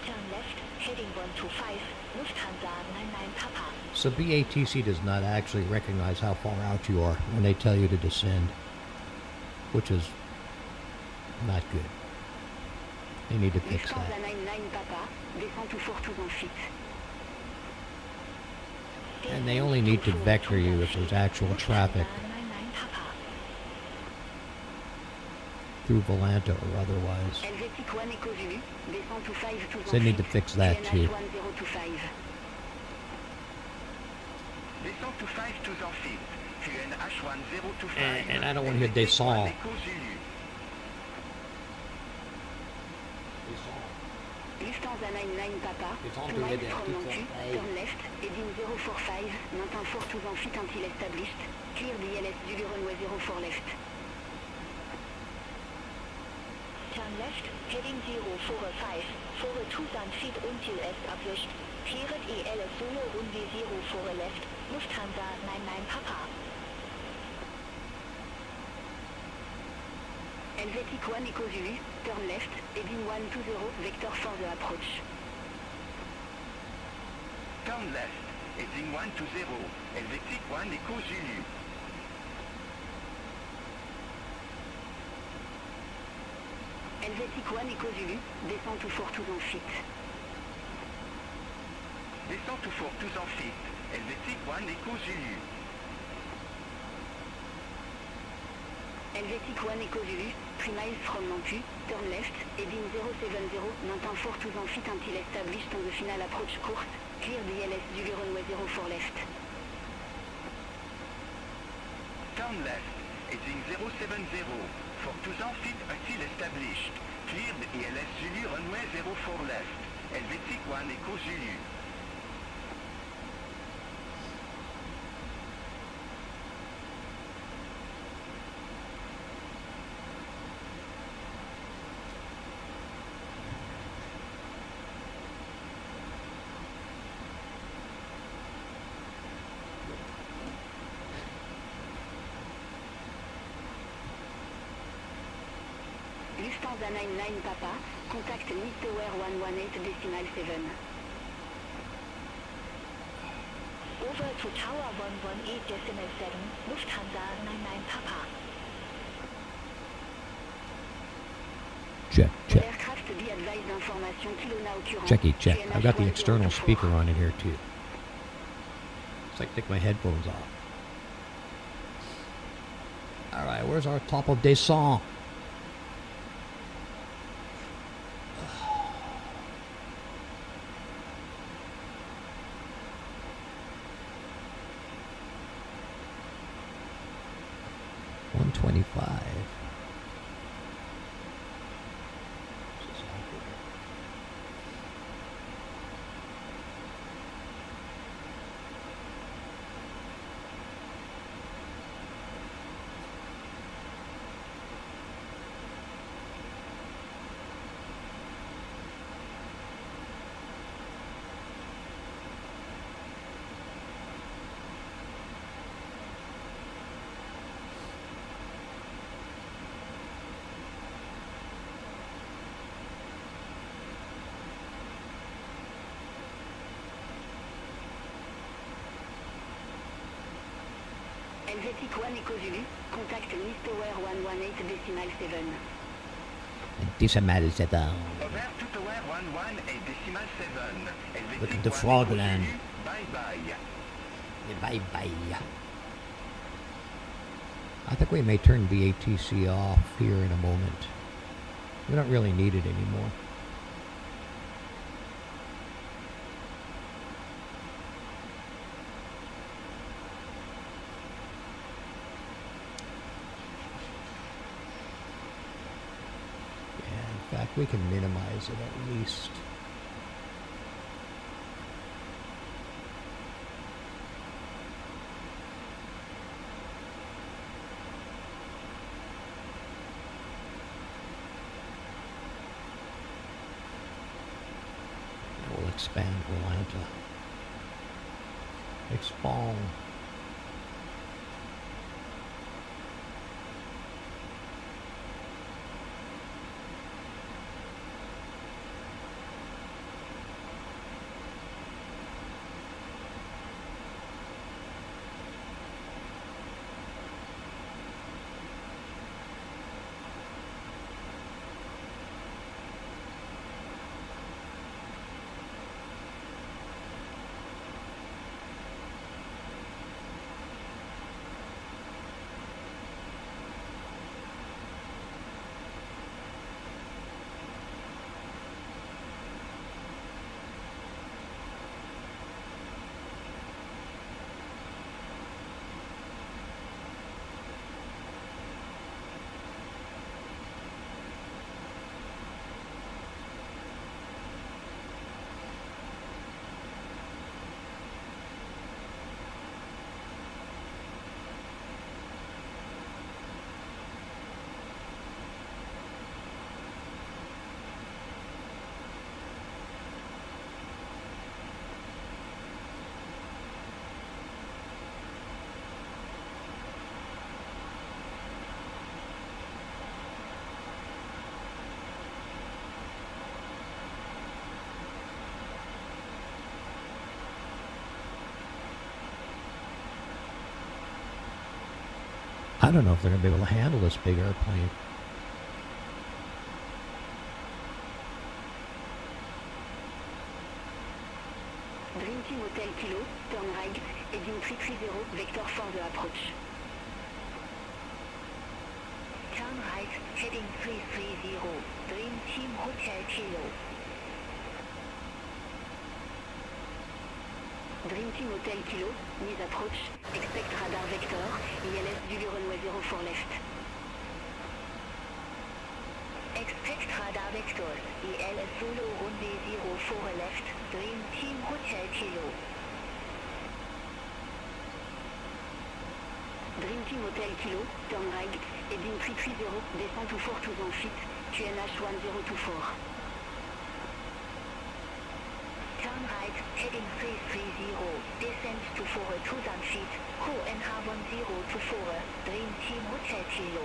Turn left, heading 125, Lufthansa 99 Papa. So BATC does not actually recognize how far out you are when they tell you to descend, which is not good. They need to fix that. Lufthansa 99 Papa, descend to 4,000 feet. And they only need to vector you if there's actual traffic through Volanta or otherwise. Helvetic 1 Echo Zulu, descend to 5,000 So they need to fix that too. QNH 1025. Descend to 5,000 feet. QNH 1025. And I don't want to hear they saw. Lufthansa 99 Papa, It's on 2 the miles way from there. Nantu, turn left, heading 045, maintain 4,000 feet until established, clear the LS Zulu runway 04 left. Turn left, heading 045, for 2,000 feet until established. Cleared ELS Zulu runway 04 left, Lufthansa 99 Papa. Helvetic 1 Echo Zulu, turn left, heading 120, vector for the approach. Turn left, heading 120. Helvetic 1 Echo Zulu. Helvetic 1 Echo Zulu, descend to 4,000 feet. Descend to 4,000 feet. Helvetic 1 Echo Zulu. Helvetic 1 Echo Zulu, 3 miles from Nantu, turn left, heading 070, maintain 4,000 feet until established on the final approach course, clear the LS Zulu runway 04 left. Turn left, heading 070, for 2,000 feet until established. Clear the ELS Zulu runway 04 left. Helvetic 1 Echo Zulu. Lufthansa 99 Papa, contact Nice Tower 118.7. Over to Tower 118.7, Lufthansa 99 Papa. Check, check. Aircraft be advised d'information kilona occurrence. Checky, check. QNH I've got the 1024. external speaker on in here too. It's like take my headphones off. Alright, where's our top of descent? $125. Helvetic 1 Echo Zulu, contact Nice Tower 118.7. Decimal 7. Over to Tower 11.7. Look at Helvetic the 1 frogland. Echo Zulu, bye-bye. Bye bye. I think we may turn BATC off here in a moment. We don't really need it anymore. Yeah, in fact, we can minimize it at least. Expand Atlanta. Expand. I don't know if they're going to be able to handle this big airplane. Dream Team Hotel Kilo, turn right, heading 330, vector for the approach. Turn right, heading 330, Dream Team Hotel Kilo. Dream Team Hotel Kilo, mise approach, expect radar vector, ILS du runway 04 left. Expect radar vector, ILS solo runway 04 left, Dream Team Hotel Kilo. Dream Team Hotel Kilo, turn right, heading 330, descend to 42 feet, QNH 1024. Turn right, heading 330, descend to 42,000 feet, QNH 1024, Dream Team Hotel Kilo.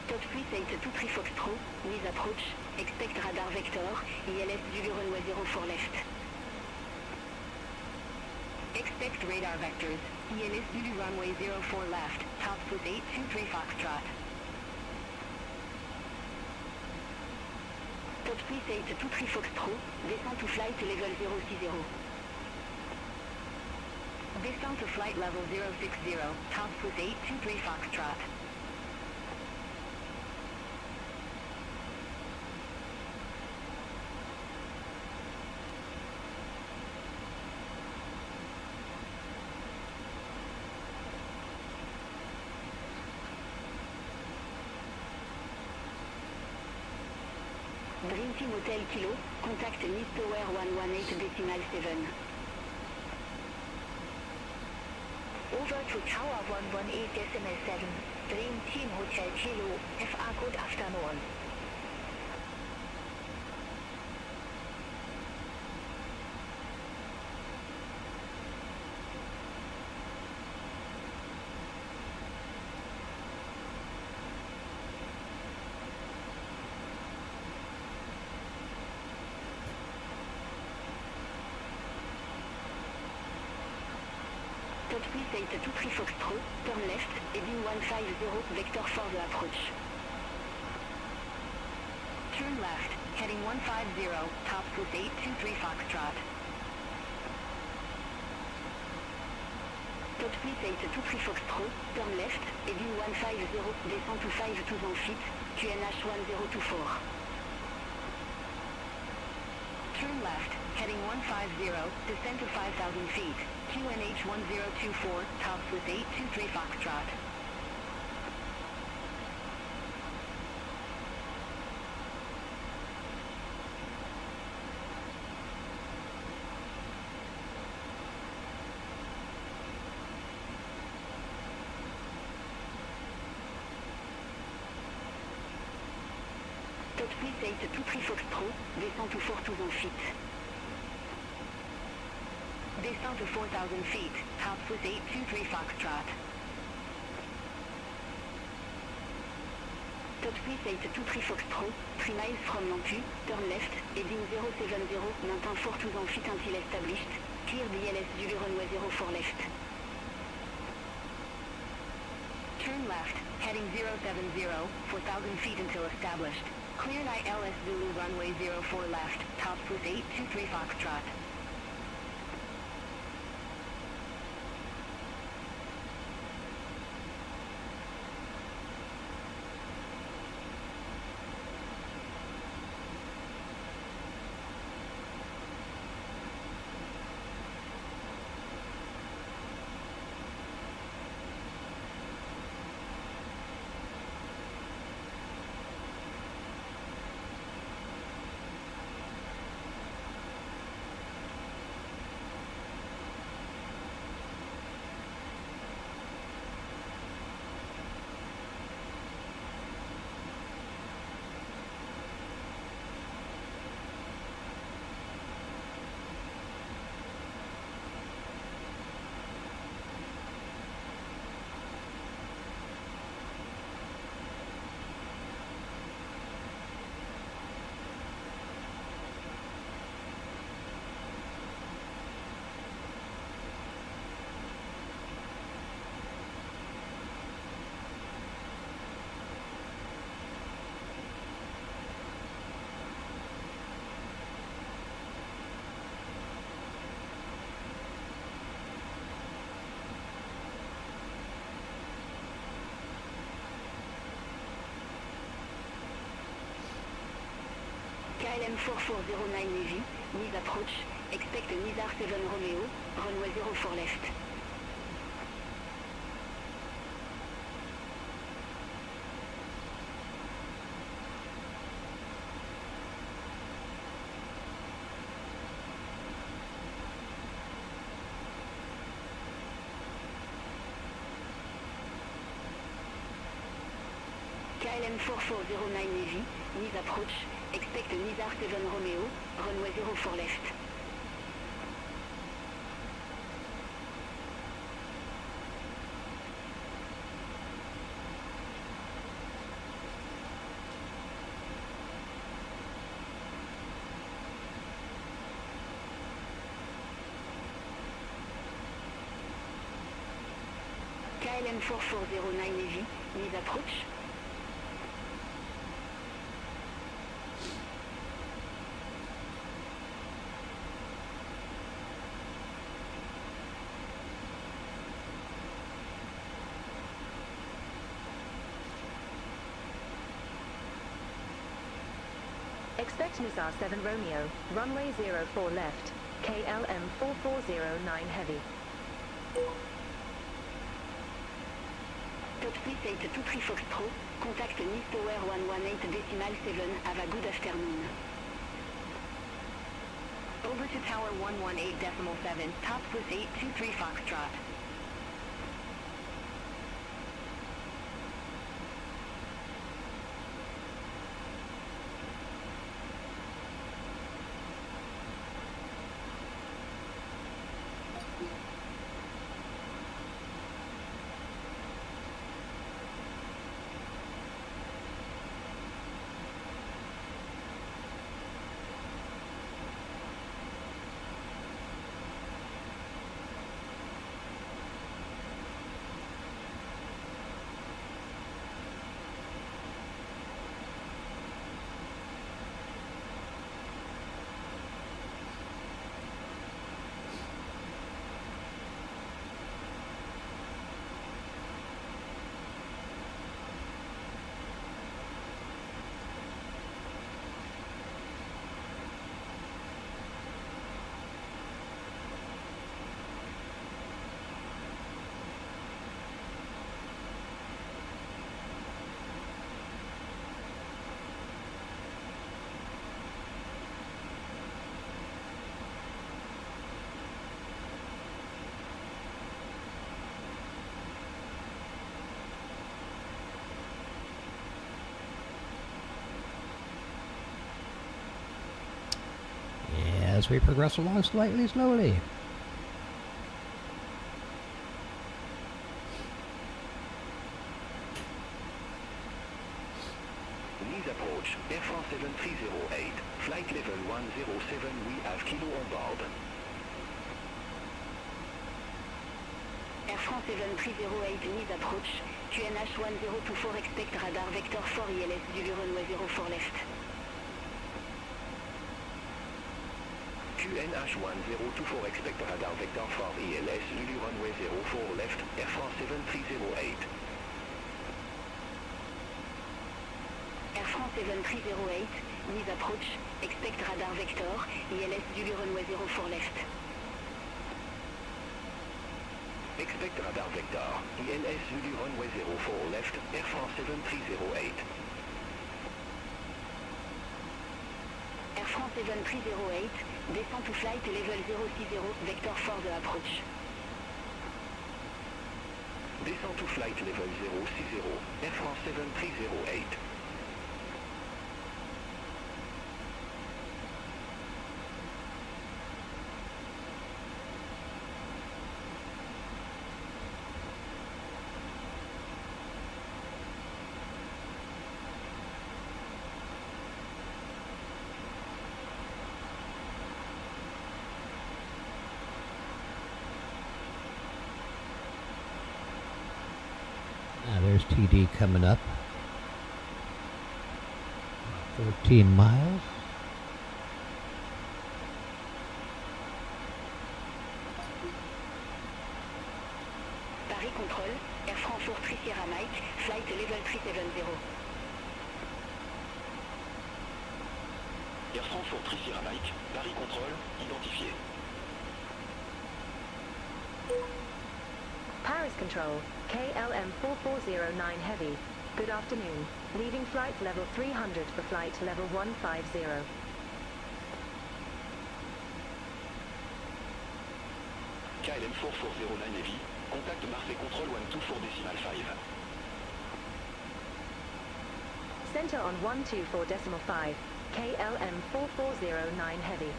Top 382 Foxtrot, mise approach, expect radar vector, ILS Zulu runway 04 left. Expect radar vectors, ILS Zulu runway 04 left, top with 823 Foxtrot. Top 382 Foxtrot, descend to flight level 060. Descend to flight level 060, top with 823 Foxtrot. Dream Team Hotel Kilo, contact Nice Tower 118.7. Over to Tower 118.7, Dream Team Hotel Kilo, FA good afternoon. Top 382 Foxtrot, turn left, heading 150, vector for the approach. Turn left, heading 150, top with 823 Foxtrot. Top 382 Foxtrot, turn left, heading 150, descend to 52 feet, QNH 1024. Turn left, heading 150, descend to 5,000 feet, QNH 1024, tops with 823 Foxtrot. Top 382 Foxtrot, descend to 4,000 feet. Descend to 4,000 feet, tops with 823 Foxtrot. Top 382 Foxtrot, 3 miles from Nampu, turn left, heading 070, maintain 4,000 feet until established, clear the ILS Zulu runway 04 left. Turn left, heading 070, 4,000 feet until established, clear ILS Zulu runway 04 left, tops with 823 Foxtrot. KLM 4409 Navy, mise approach, expect Nizar 7 Romeo, runway 04 left. KLM 4409 Navy, mise approach, expect Nizar 7 Romeo, runway 04 left. KLM 4409 Navy, mise approach. Expect Nizar 7 Romeo, runway 04 left, KLM 4409 heavy. Top 682 Foxtrot, contact Nice Tower 118.7, have a good afternoon. Over to Tower 118.7, top Swiss 823 Foxtrot. As we progress along slightly slowly. Nice approach, Air France 7308, flight level 107, we have kilo on board. Air France 7308, mise approach. QNH 1024, expect radar vector 4 ILS du runway 04 left. QNH 1024, expect radar vector 4 ILS Lulu runway 04 left, Air France 7308. Air France 7308, mise approach. Expect radar vector, ILS du runway 04 left. Expect radar vector, ILS Lulu runway 04 left, Air France 7308. Air France 7308, descend to flight level 060, vector 4 de approach. Descend to flight level 060, Air France 7308. There's TD coming up. 14 miles. Paris contrôle, Air Frankfurt 3 Sierra Mike, flight level 370. Air Frankfurt 3 Sierra Mike, Paris contrôle, identifié. Paris Control, KLM 4409 Heavy. Good afternoon. Leaving flight level 300 for flight level 150. KLM 4409 Heavy, contact Marseille control 124.5. Center on 124.5, KLM 4409 Heavy.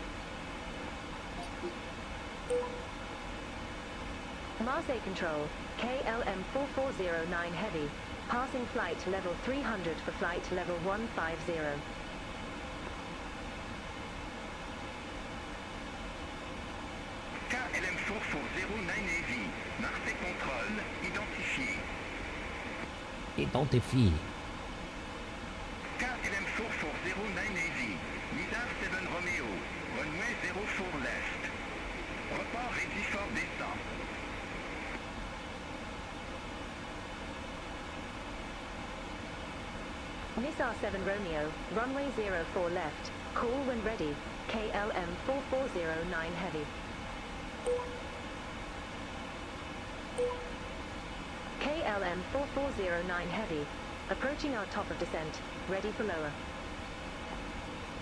Marseille Control, KLM 4409 Heavy, passing flight level 300 for flight level 150. KLM 4409 Navy, Marseille contrôle, identifié. Identifie. KLM 4409 Navy, Nizar 7 Romeo, runway 04 left. Report ready for descent. Nizar 7 Romeo, runway 04 left. Call when ready. KLM 4409 Heavy. KLM 4409 Heavy. Approaching our top of descent. Ready for lower.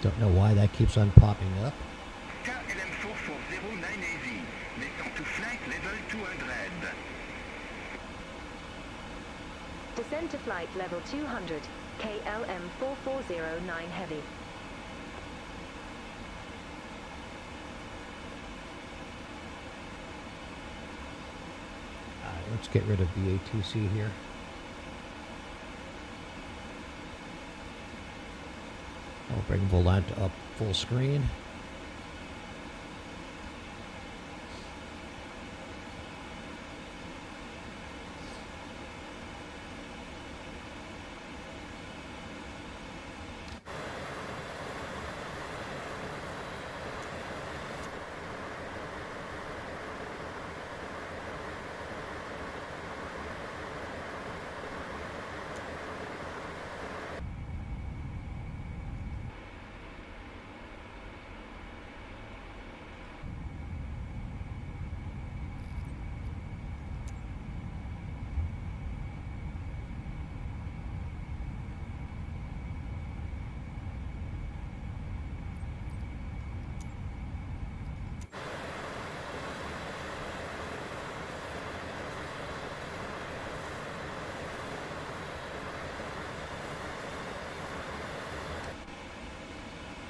Don't know why that keeps on popping up. KLM 4409 Navy, descent to flight level 200. Descend to flight level 200. KLM 4409 Heavy. Let's get rid of the ATC here. I'll bring Volant up full screen.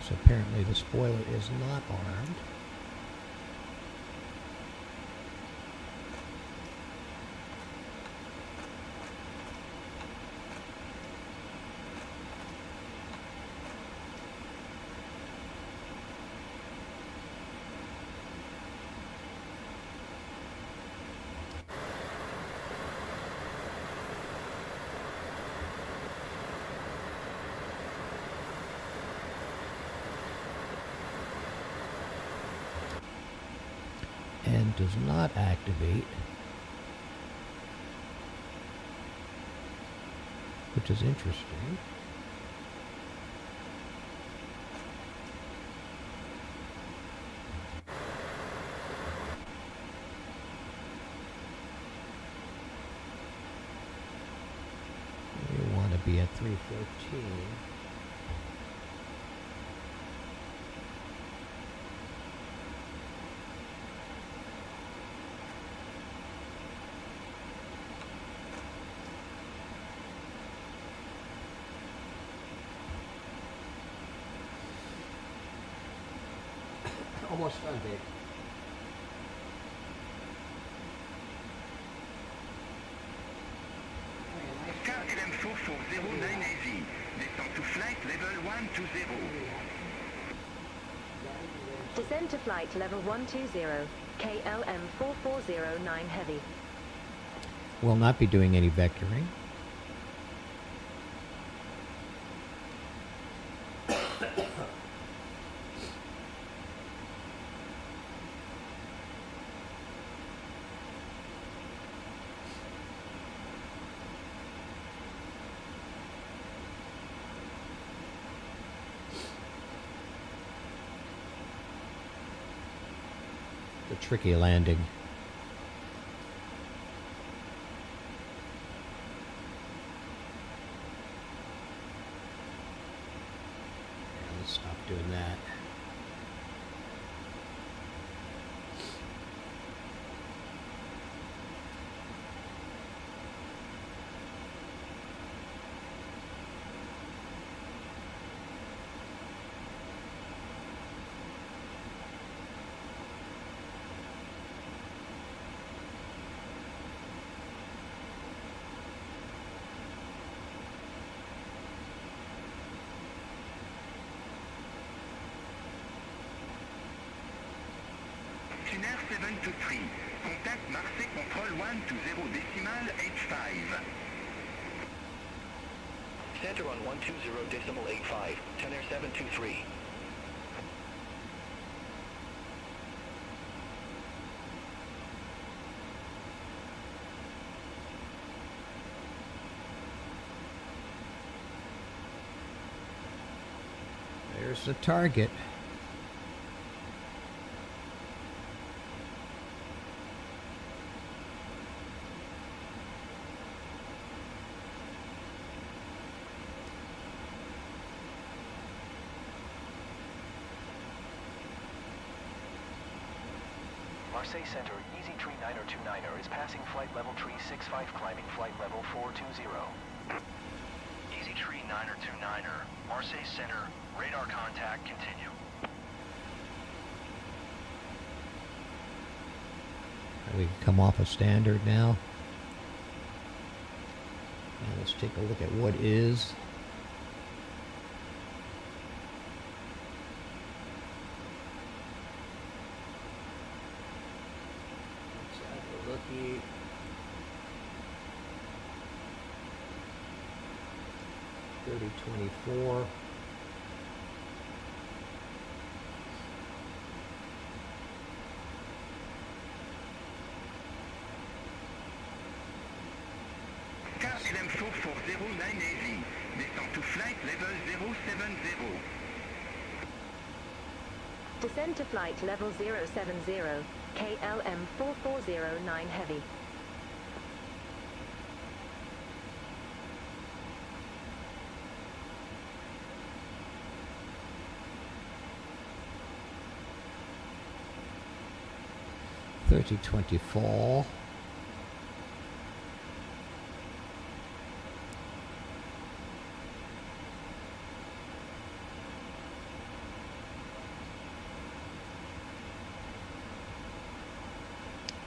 So apparently the spoiler is not armed. And does not activate, which is interesting. We want to be at 314. Almost done, Dave. KLM 4409 AV, descent to flight level 120. Descend to flight level 120. KLM 4409 Heavy. Will not be doing any vectoring. A tricky landing. Yeah, let's stop doing that. Tuner 723, contact Marseille Control 120 decimal H5. Center on 120.85, 10 Air 723. There's the target. Marseille Center, Easy Tree 929er is passing flight level tree 65 climbing flight level 420. Easy Tree 929er, Marseille Center, radar contact, continue. We can come off a standard now. And let's take a look at what is. Let's have a looky. $30.24. KLM 4409AZ, descend to flight level 070. Descend to flight level 070, KLM 4409 Heavy. $30.24.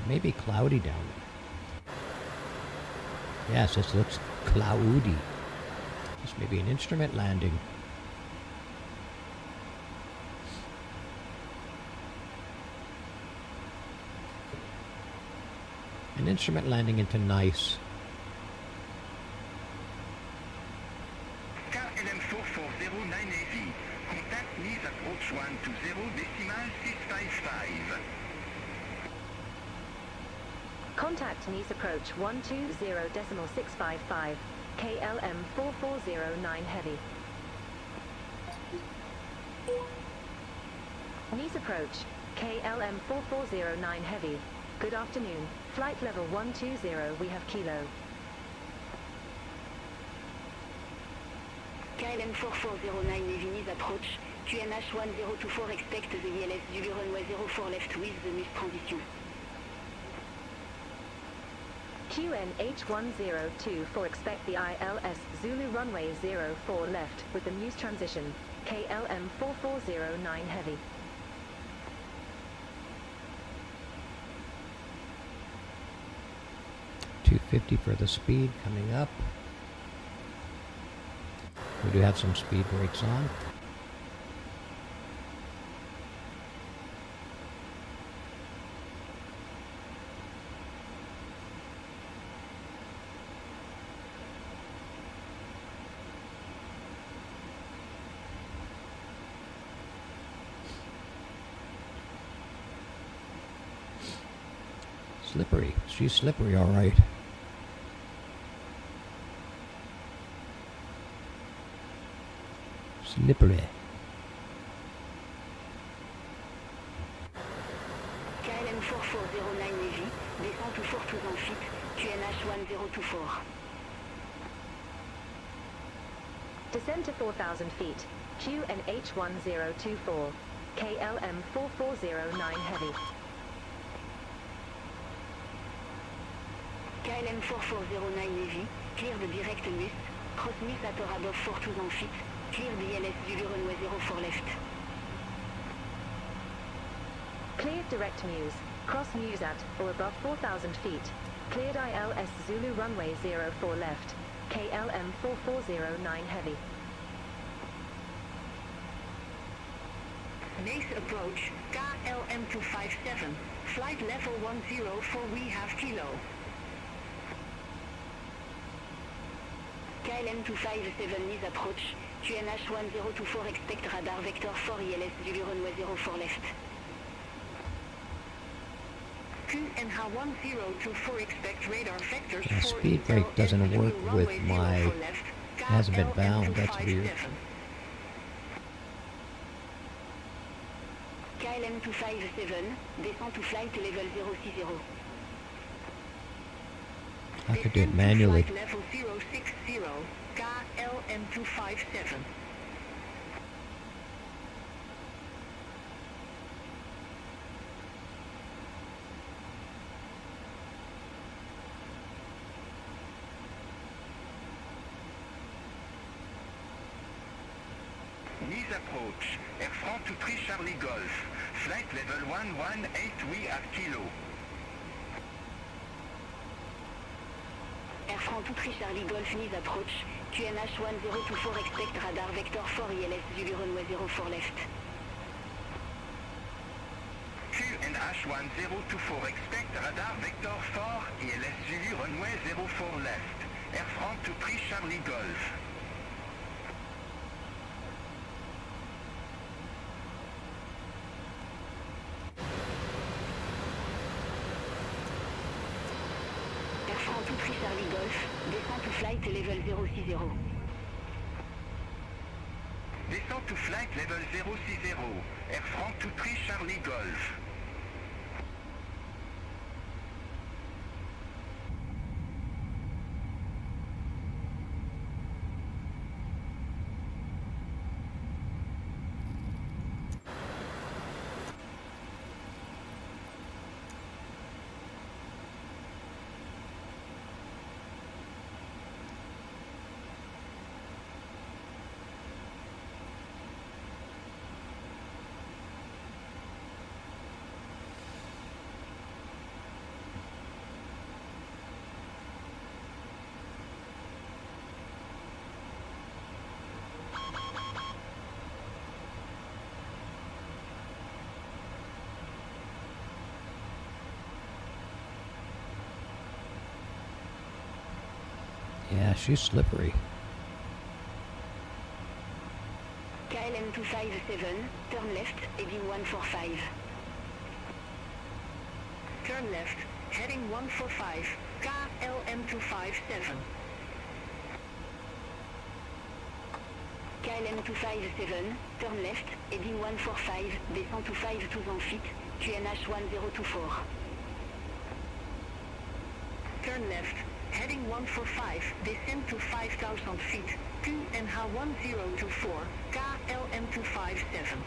Maybe cloudy down there. Yes, this looks cloudy. This may be an instrument landing. An instrument landing into Nice. KLM 4409AZ, contact Nice approach 120.655. Contact Nice approach 120.655, KLM 4409 Heavy. Nice approach, KLM 4409 Heavy. Good afternoon. Flight level 120, we have Kilo. KLM 4409 Navy Nice approach. QNH 1024 expect the ILS Zulu runway 04 left with the Muse transition. QNH1024 expect the ILS Zulu runway 04 left with the Muse transition, KLM 4409 Heavy. $250 for the speed coming up. We do have some speed brakes on. Slippery. She's slippery, all right. Slippery. KLM 4409 Navy, descend to 4200 feet, QNH 1024. Descend to 4,000 feet, QNH 1024, KLM 4409 Heavy. KLM 4409 Navy, clear the direct Muse, cross Muse at or above 4200 feet, clear the ILS Zulu runway 04 left. Cleared direct Muse, cross Muse at or above 4,000 feet, cleared ILS Zulu runway 04 left, KLM 4409 Heavy. Nice approach, KLM 257, flight level 10 for we have Kilo. KLM 257 mise approach. QNH 1024 expect radar vector 4 ILS Zulu runway 04 left. QNH 1024 expect radar vectors The 4 speed brake ILS doesn't Zulu work with runway my 04 left. hasn't been KLM bound. That's 257. weird. KLM 257, descend to flight level 060. I could do it manually. Descend to flight level 060, KLM 257. Mise approach. Air France 23 Charlie Golf. Flight level 118 at kilo. Air France 23 Charlie Golf mise approach. QNH 1024 expect radar vector 4 ILS Zulu runway 04 left. QNH 1024 expect radar vector 4 ILS Zulu runway 04 left. Air France 23 Charlie Golf. Air France 23 Charlie Golf, descend to flight level 060. Descend to flight level 060. Air France 23 Charlie Golf. Yeah, she's slippery. KLM 257, turn left, heading 145. Turn left, heading 145, KLM 257. KLM 257, turn left, heading 145, descend to 52 feet, QNH 1024. Turn left, heading 145, descend to 5,000 feet, QNH 1024, KLM 257.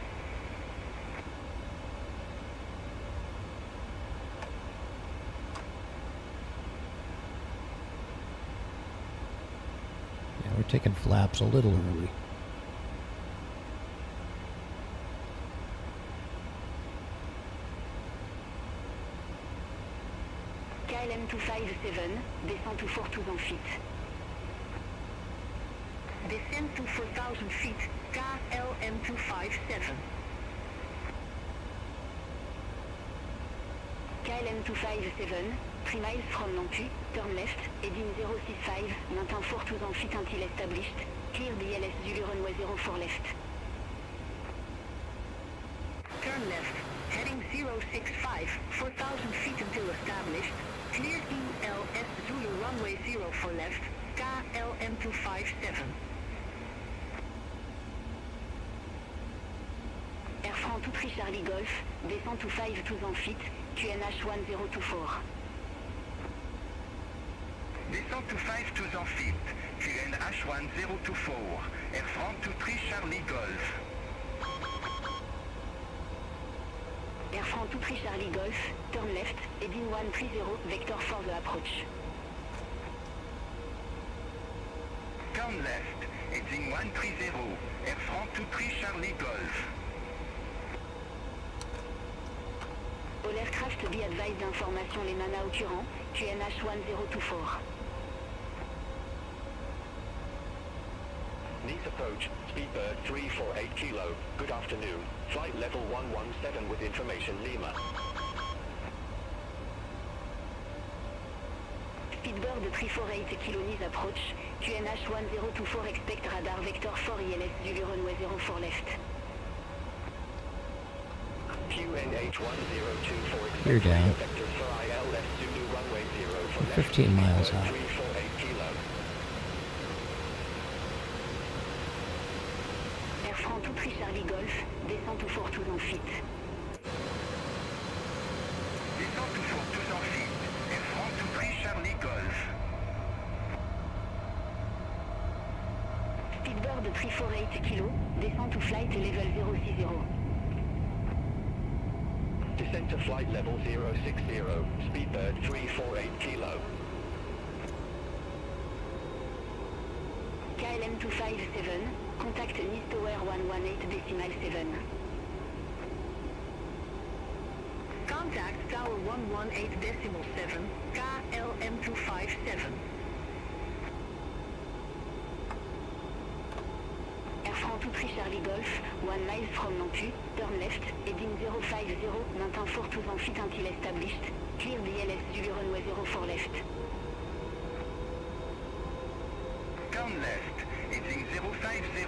Yeah, we're taking flaps a little early. KLM 257, descend to 4,000 feet. Descend to 4,000 feet, KLM 257. KLM 257, 3 miles from Nantu, turn left, heading 065, maintain 4,000 feet until established, clear the ILS Zulu runway 04 left. Turn left, heading 065, 4,000 feet until established, clear ILS Zulu runway 04 left, KLM 257. Air France 23 Charlie Golf, descend to 5200 feet, QNH 1024. Descend to 5200 feet, QNH 1024. Air France 23 Charlie Golf. Air France 23 Charlie Golf, turn left, heading 130, vector for the approach. Turn left, heading 130, Air France 23 Charlie Golf. All aircraft be advised d'information les manas occurrents, QNH 1024. Nice approach, Speedbird 348 Kilo, good afternoon, flight level 117 with information Lima. Speedbird 348 kilo Nice approach. QNH 1024 expect radar vector 4 ILS Zulu runway 04 left. QNH 1024 expect You're down. vector for ILS Zulu runway 04 left. 15 miles high. 348 kilo. Air France tout prix Charlie Golf, descend to Fort Touzon feet. Descend to Fort Touzon feet. Air France tout prix Charlie Golf. Speedbird 348 kilo, descend to flight level 060. Descent to flight level 060. Speedbird 348 kilo. KLM 257, contact Nice Tower 118.7. Contact Tower 118.7, KLM 257. Air France tout prix Charlie Golf, 1 mile from Nantu, turn left, heading 050, maintain Fort Touzon feet until established, clear the ILS Zulu runway 04 left. Turn left, heading 050,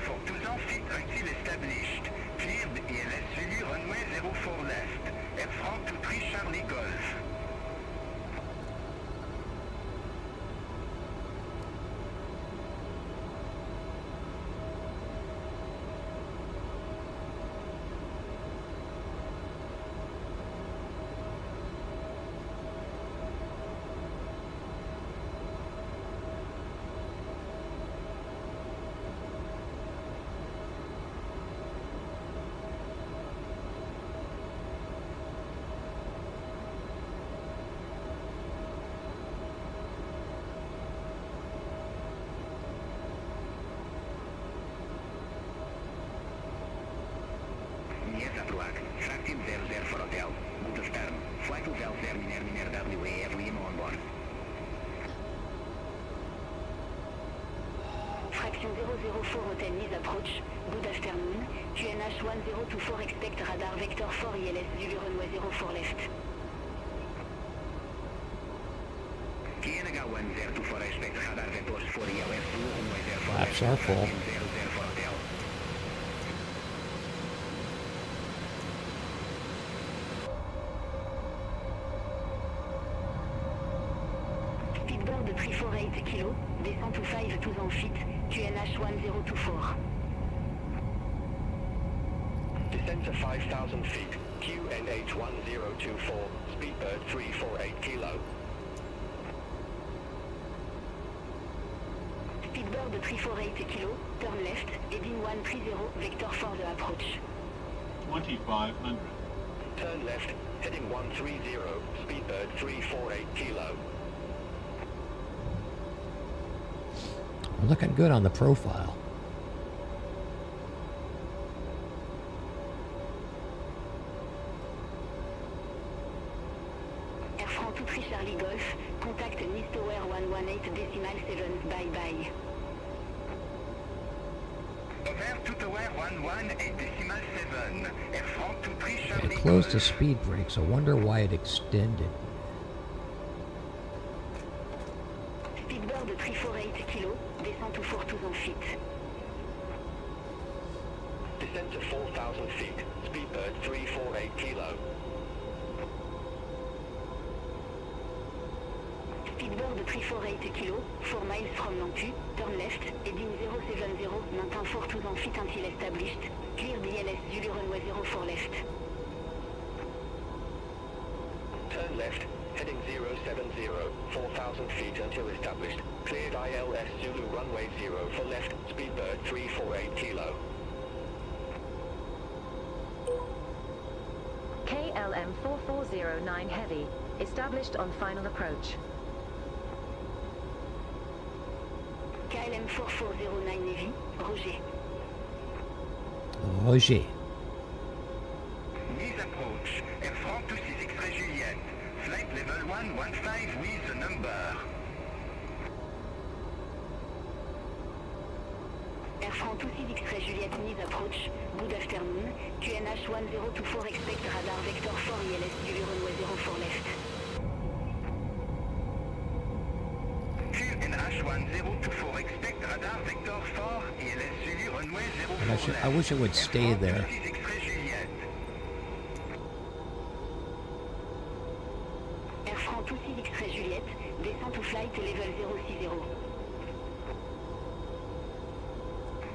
for 200 feet until established. Clear the ILS Zulu runway 04 left. Air France 23 Charlie Golf. Aftermark, 1500 for hotel. Good afternoon. Flight hotel Miner WAF Lima on board. Fraction 004 Hotel Nice approach. Good afternoon. QNH 1024 expect radar vector 4 ILS Zulu runway 04 left. QNH 1024 expect radar vector 4 ILS Zulu runway 04 left. Flaps are full. 1500 for hotel. Speedbird 348 kilo, descend to 5 Touzon feet, QNH 1024. Descent to 5,000 feet. QNH 1024. Speedbird 348 kilo. Speedbird 348 kilo, turn left, heading 130, vector for the approach. 2500. Turn left, heading 130. Speedbird 348 kilo. We're looking good on the profile. Air France tout prix Charlie Golf, contact Nice Tower 118.7, bye bye. Over to Tower 118.7. Air France 23 It Charlie closed the Golf. speed brakes. I wonder why it extended. Speedbird 348 kilo, descend to Fort Touzon feet. Descent to 4,000 feet. Speedbird 348 kilo. Speedbird 348 kilo, 4 miles from Nantu, turn left, heading 070, maintain Fort Touzon feet until established, clear the ILS Zulu runway 04 left. Turn left, heading 070. 4,000 feet until established. Cleared ILS Zulu runway 0 for left. Speedbird 348 kilo. KLM 4409 Heavy, established on final approach. KLM 4409 Navy, Roger. Roger. Nice approach. Air France 26 X-ray Juliette. Flight level 115 with the number. Air France 26 X-ray Juliette Nice approach. Good afternoon. QNH 1024 expect radar vector 4 ILS Zulu runway 04 left. 024, expect radar vector fort, ILS Zulu runway 04 And I wish it would stay there. Air France 26 X-ray Juliette, descend to flight level 060.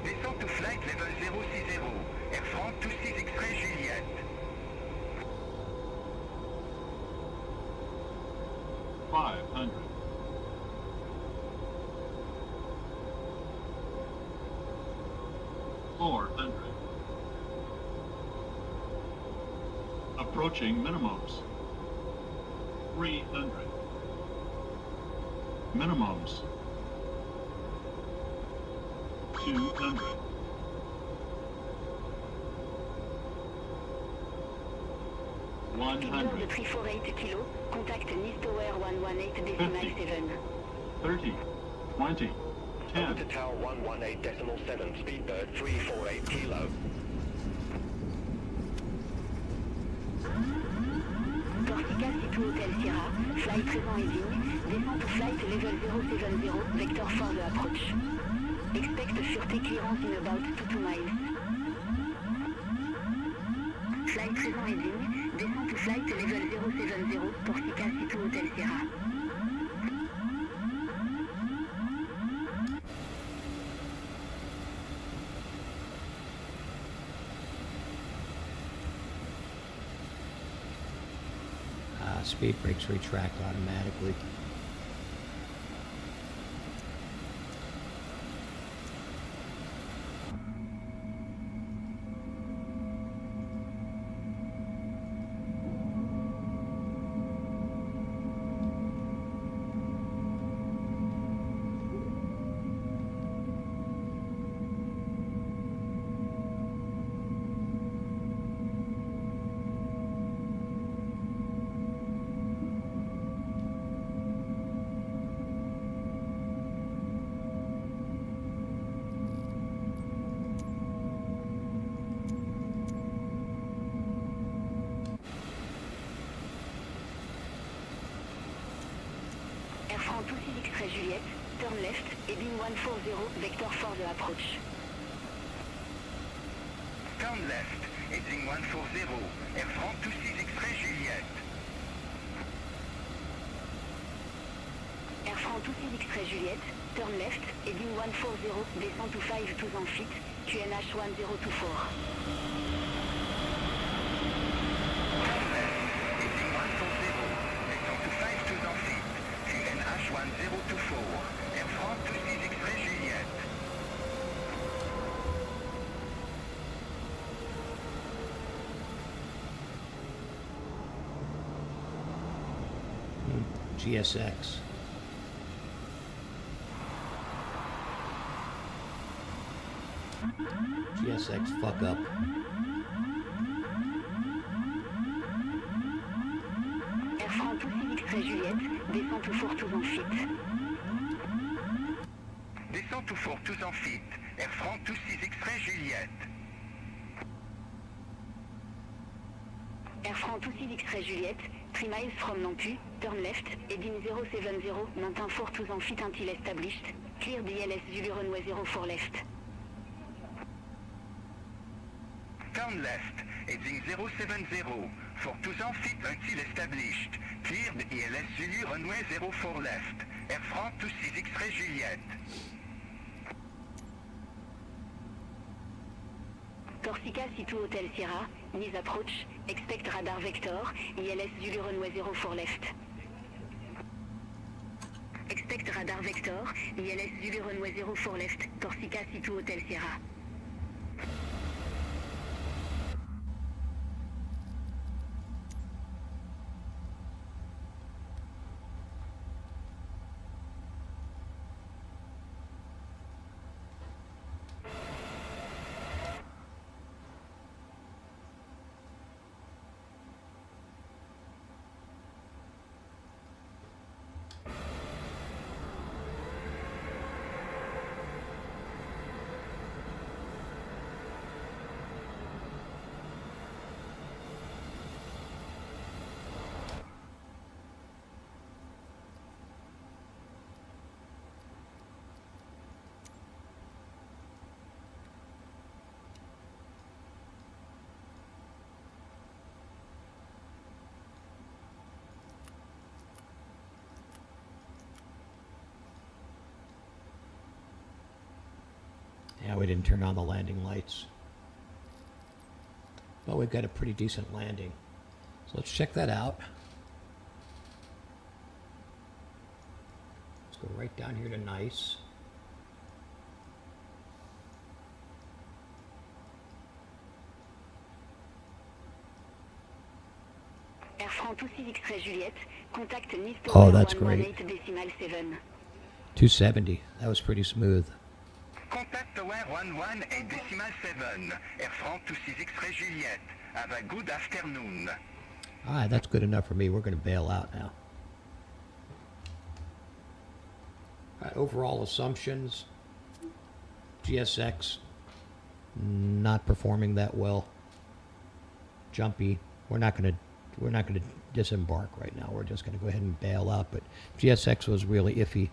Descend to flight level 060, Air France 26 X-ray Juliette. 500. 400. Approaching minimums. 300. Minimums. 200. Speedbird de 348 kg, contact Nice Tower 118.7. 30. 20. 10. Over to Tower 118.7, Speedbird 348 kilo. Corsica Cito Hotel Sierra, flight présent et digne, descend to flight level 070, vector for the approach. Expect sûreté clearance in about 2 miles. Flight présent et digne, descend to flight level 070, Corsica Cito Hotel Sierra. Speed brakes retract automatically. Air France 26 X-ray Juliette, turn left, heading 140, vector for the approach. Turn left, heading 140, Air France 26 X-ray Juliette. Air France 26 X-ray Juliette, turn left, heading 140, descend to 52 feet, QNH 1024. QNH 1024, Air France 26 X-ray Juliette. GSX. GSX fuck up. Air France 26 X-ray Juliette, descend to 42 feet. Descend to 42 feet, Air France 26 X-ray Juliette. Air France 26 X-ray Juliette, 3 miles from Nampu, turn left, heading 070, maintain 42 feet until established, clear the ILS Zulu runway 04 left. Turn left, heading 070, 42 feet until established, clear the ILS Zulu runway 04 left, Air France 26 X-ray Juliette. Corsica Cito Hotel Sierra, Nice approach, expect radar vector, ILS Zulu runway 04 left. Expect radar vector, ILS Zulu runway 04 left, Corsica Cito Hotel Sierra. Yeah, we didn't turn on the landing lights. But we've got a pretty decent landing. So let's check that out. Let's go right down here to nice. Air France 26 X-ray Juliette, contact Nice Oh, that's great. 118.7. 270. That was pretty smooth. Contact Tower 11.7. Air France 26 X-ray Juliette. Have a good afternoon. All right, that's good enough for me. We're going to bail out now. All right, overall assumptions. GSX not performing that well. Jumpy. We're not going to disembark right now. We're just going to go ahead and bail out. But GSX was really iffy.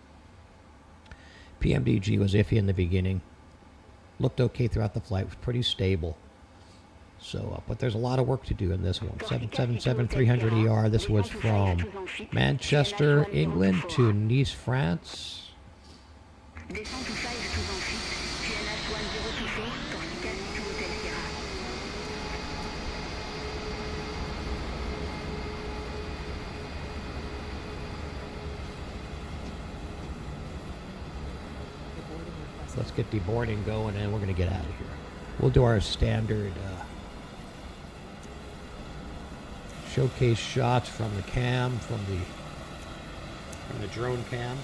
PMDG was iffy in the beginning. Looked okay throughout the flight. Was pretty stable. So, but there's a lot of work to do in this one. 777-300 ER. This was from Manchester, England to Nice, France. Descend to 5 to ensuite, QNH 1024, Corsica to Hotel Sierra. Let's get deboarding going and we're going to get out of here. We'll do our standard showcase shots from the cam, from the drone cam.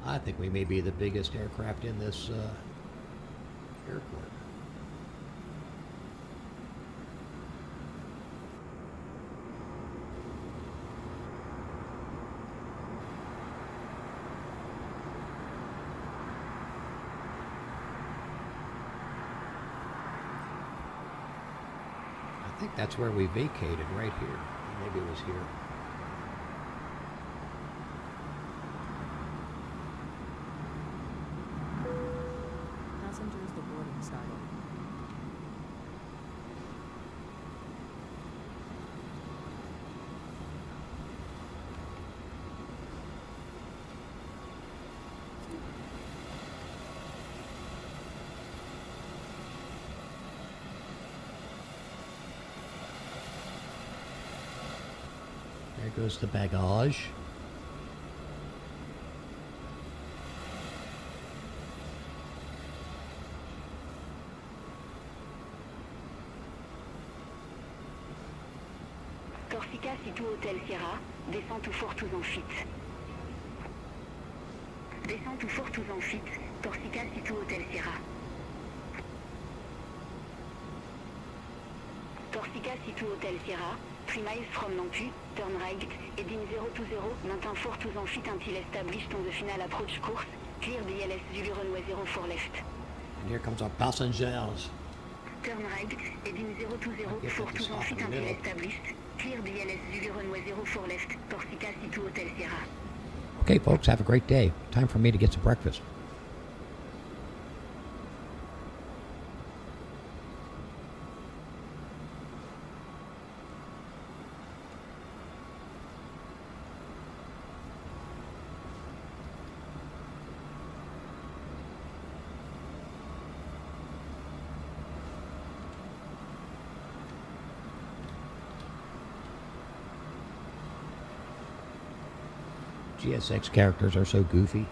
I think we may be the biggest aircraft in this airport. I think that's where we vacated, right here. Maybe it was here. Passengers, the boarding started. There goes the bagage. Corsica Situ Hotel Sierra, descend to Fort Touzan-Fit. Descend to Fort Touzan-Fit, Corsica Situ Hotel Sierra. Corsica Situ Hotel Sierra, 3 miles from Nampu, turn right, heading 020, maintain Fort Touzan-Fit until established on the final approach course, clear the LS Zulu runway 04 left. And here comes our passengers. Turn right, heading 020, Fort Touzan-Fit until established, clear the LS Zulu runway 04 left, Corsica Situ Hotel Sierra. Okay, folks, have a great day. Time for me to get some breakfast. GSX characters are so goofy.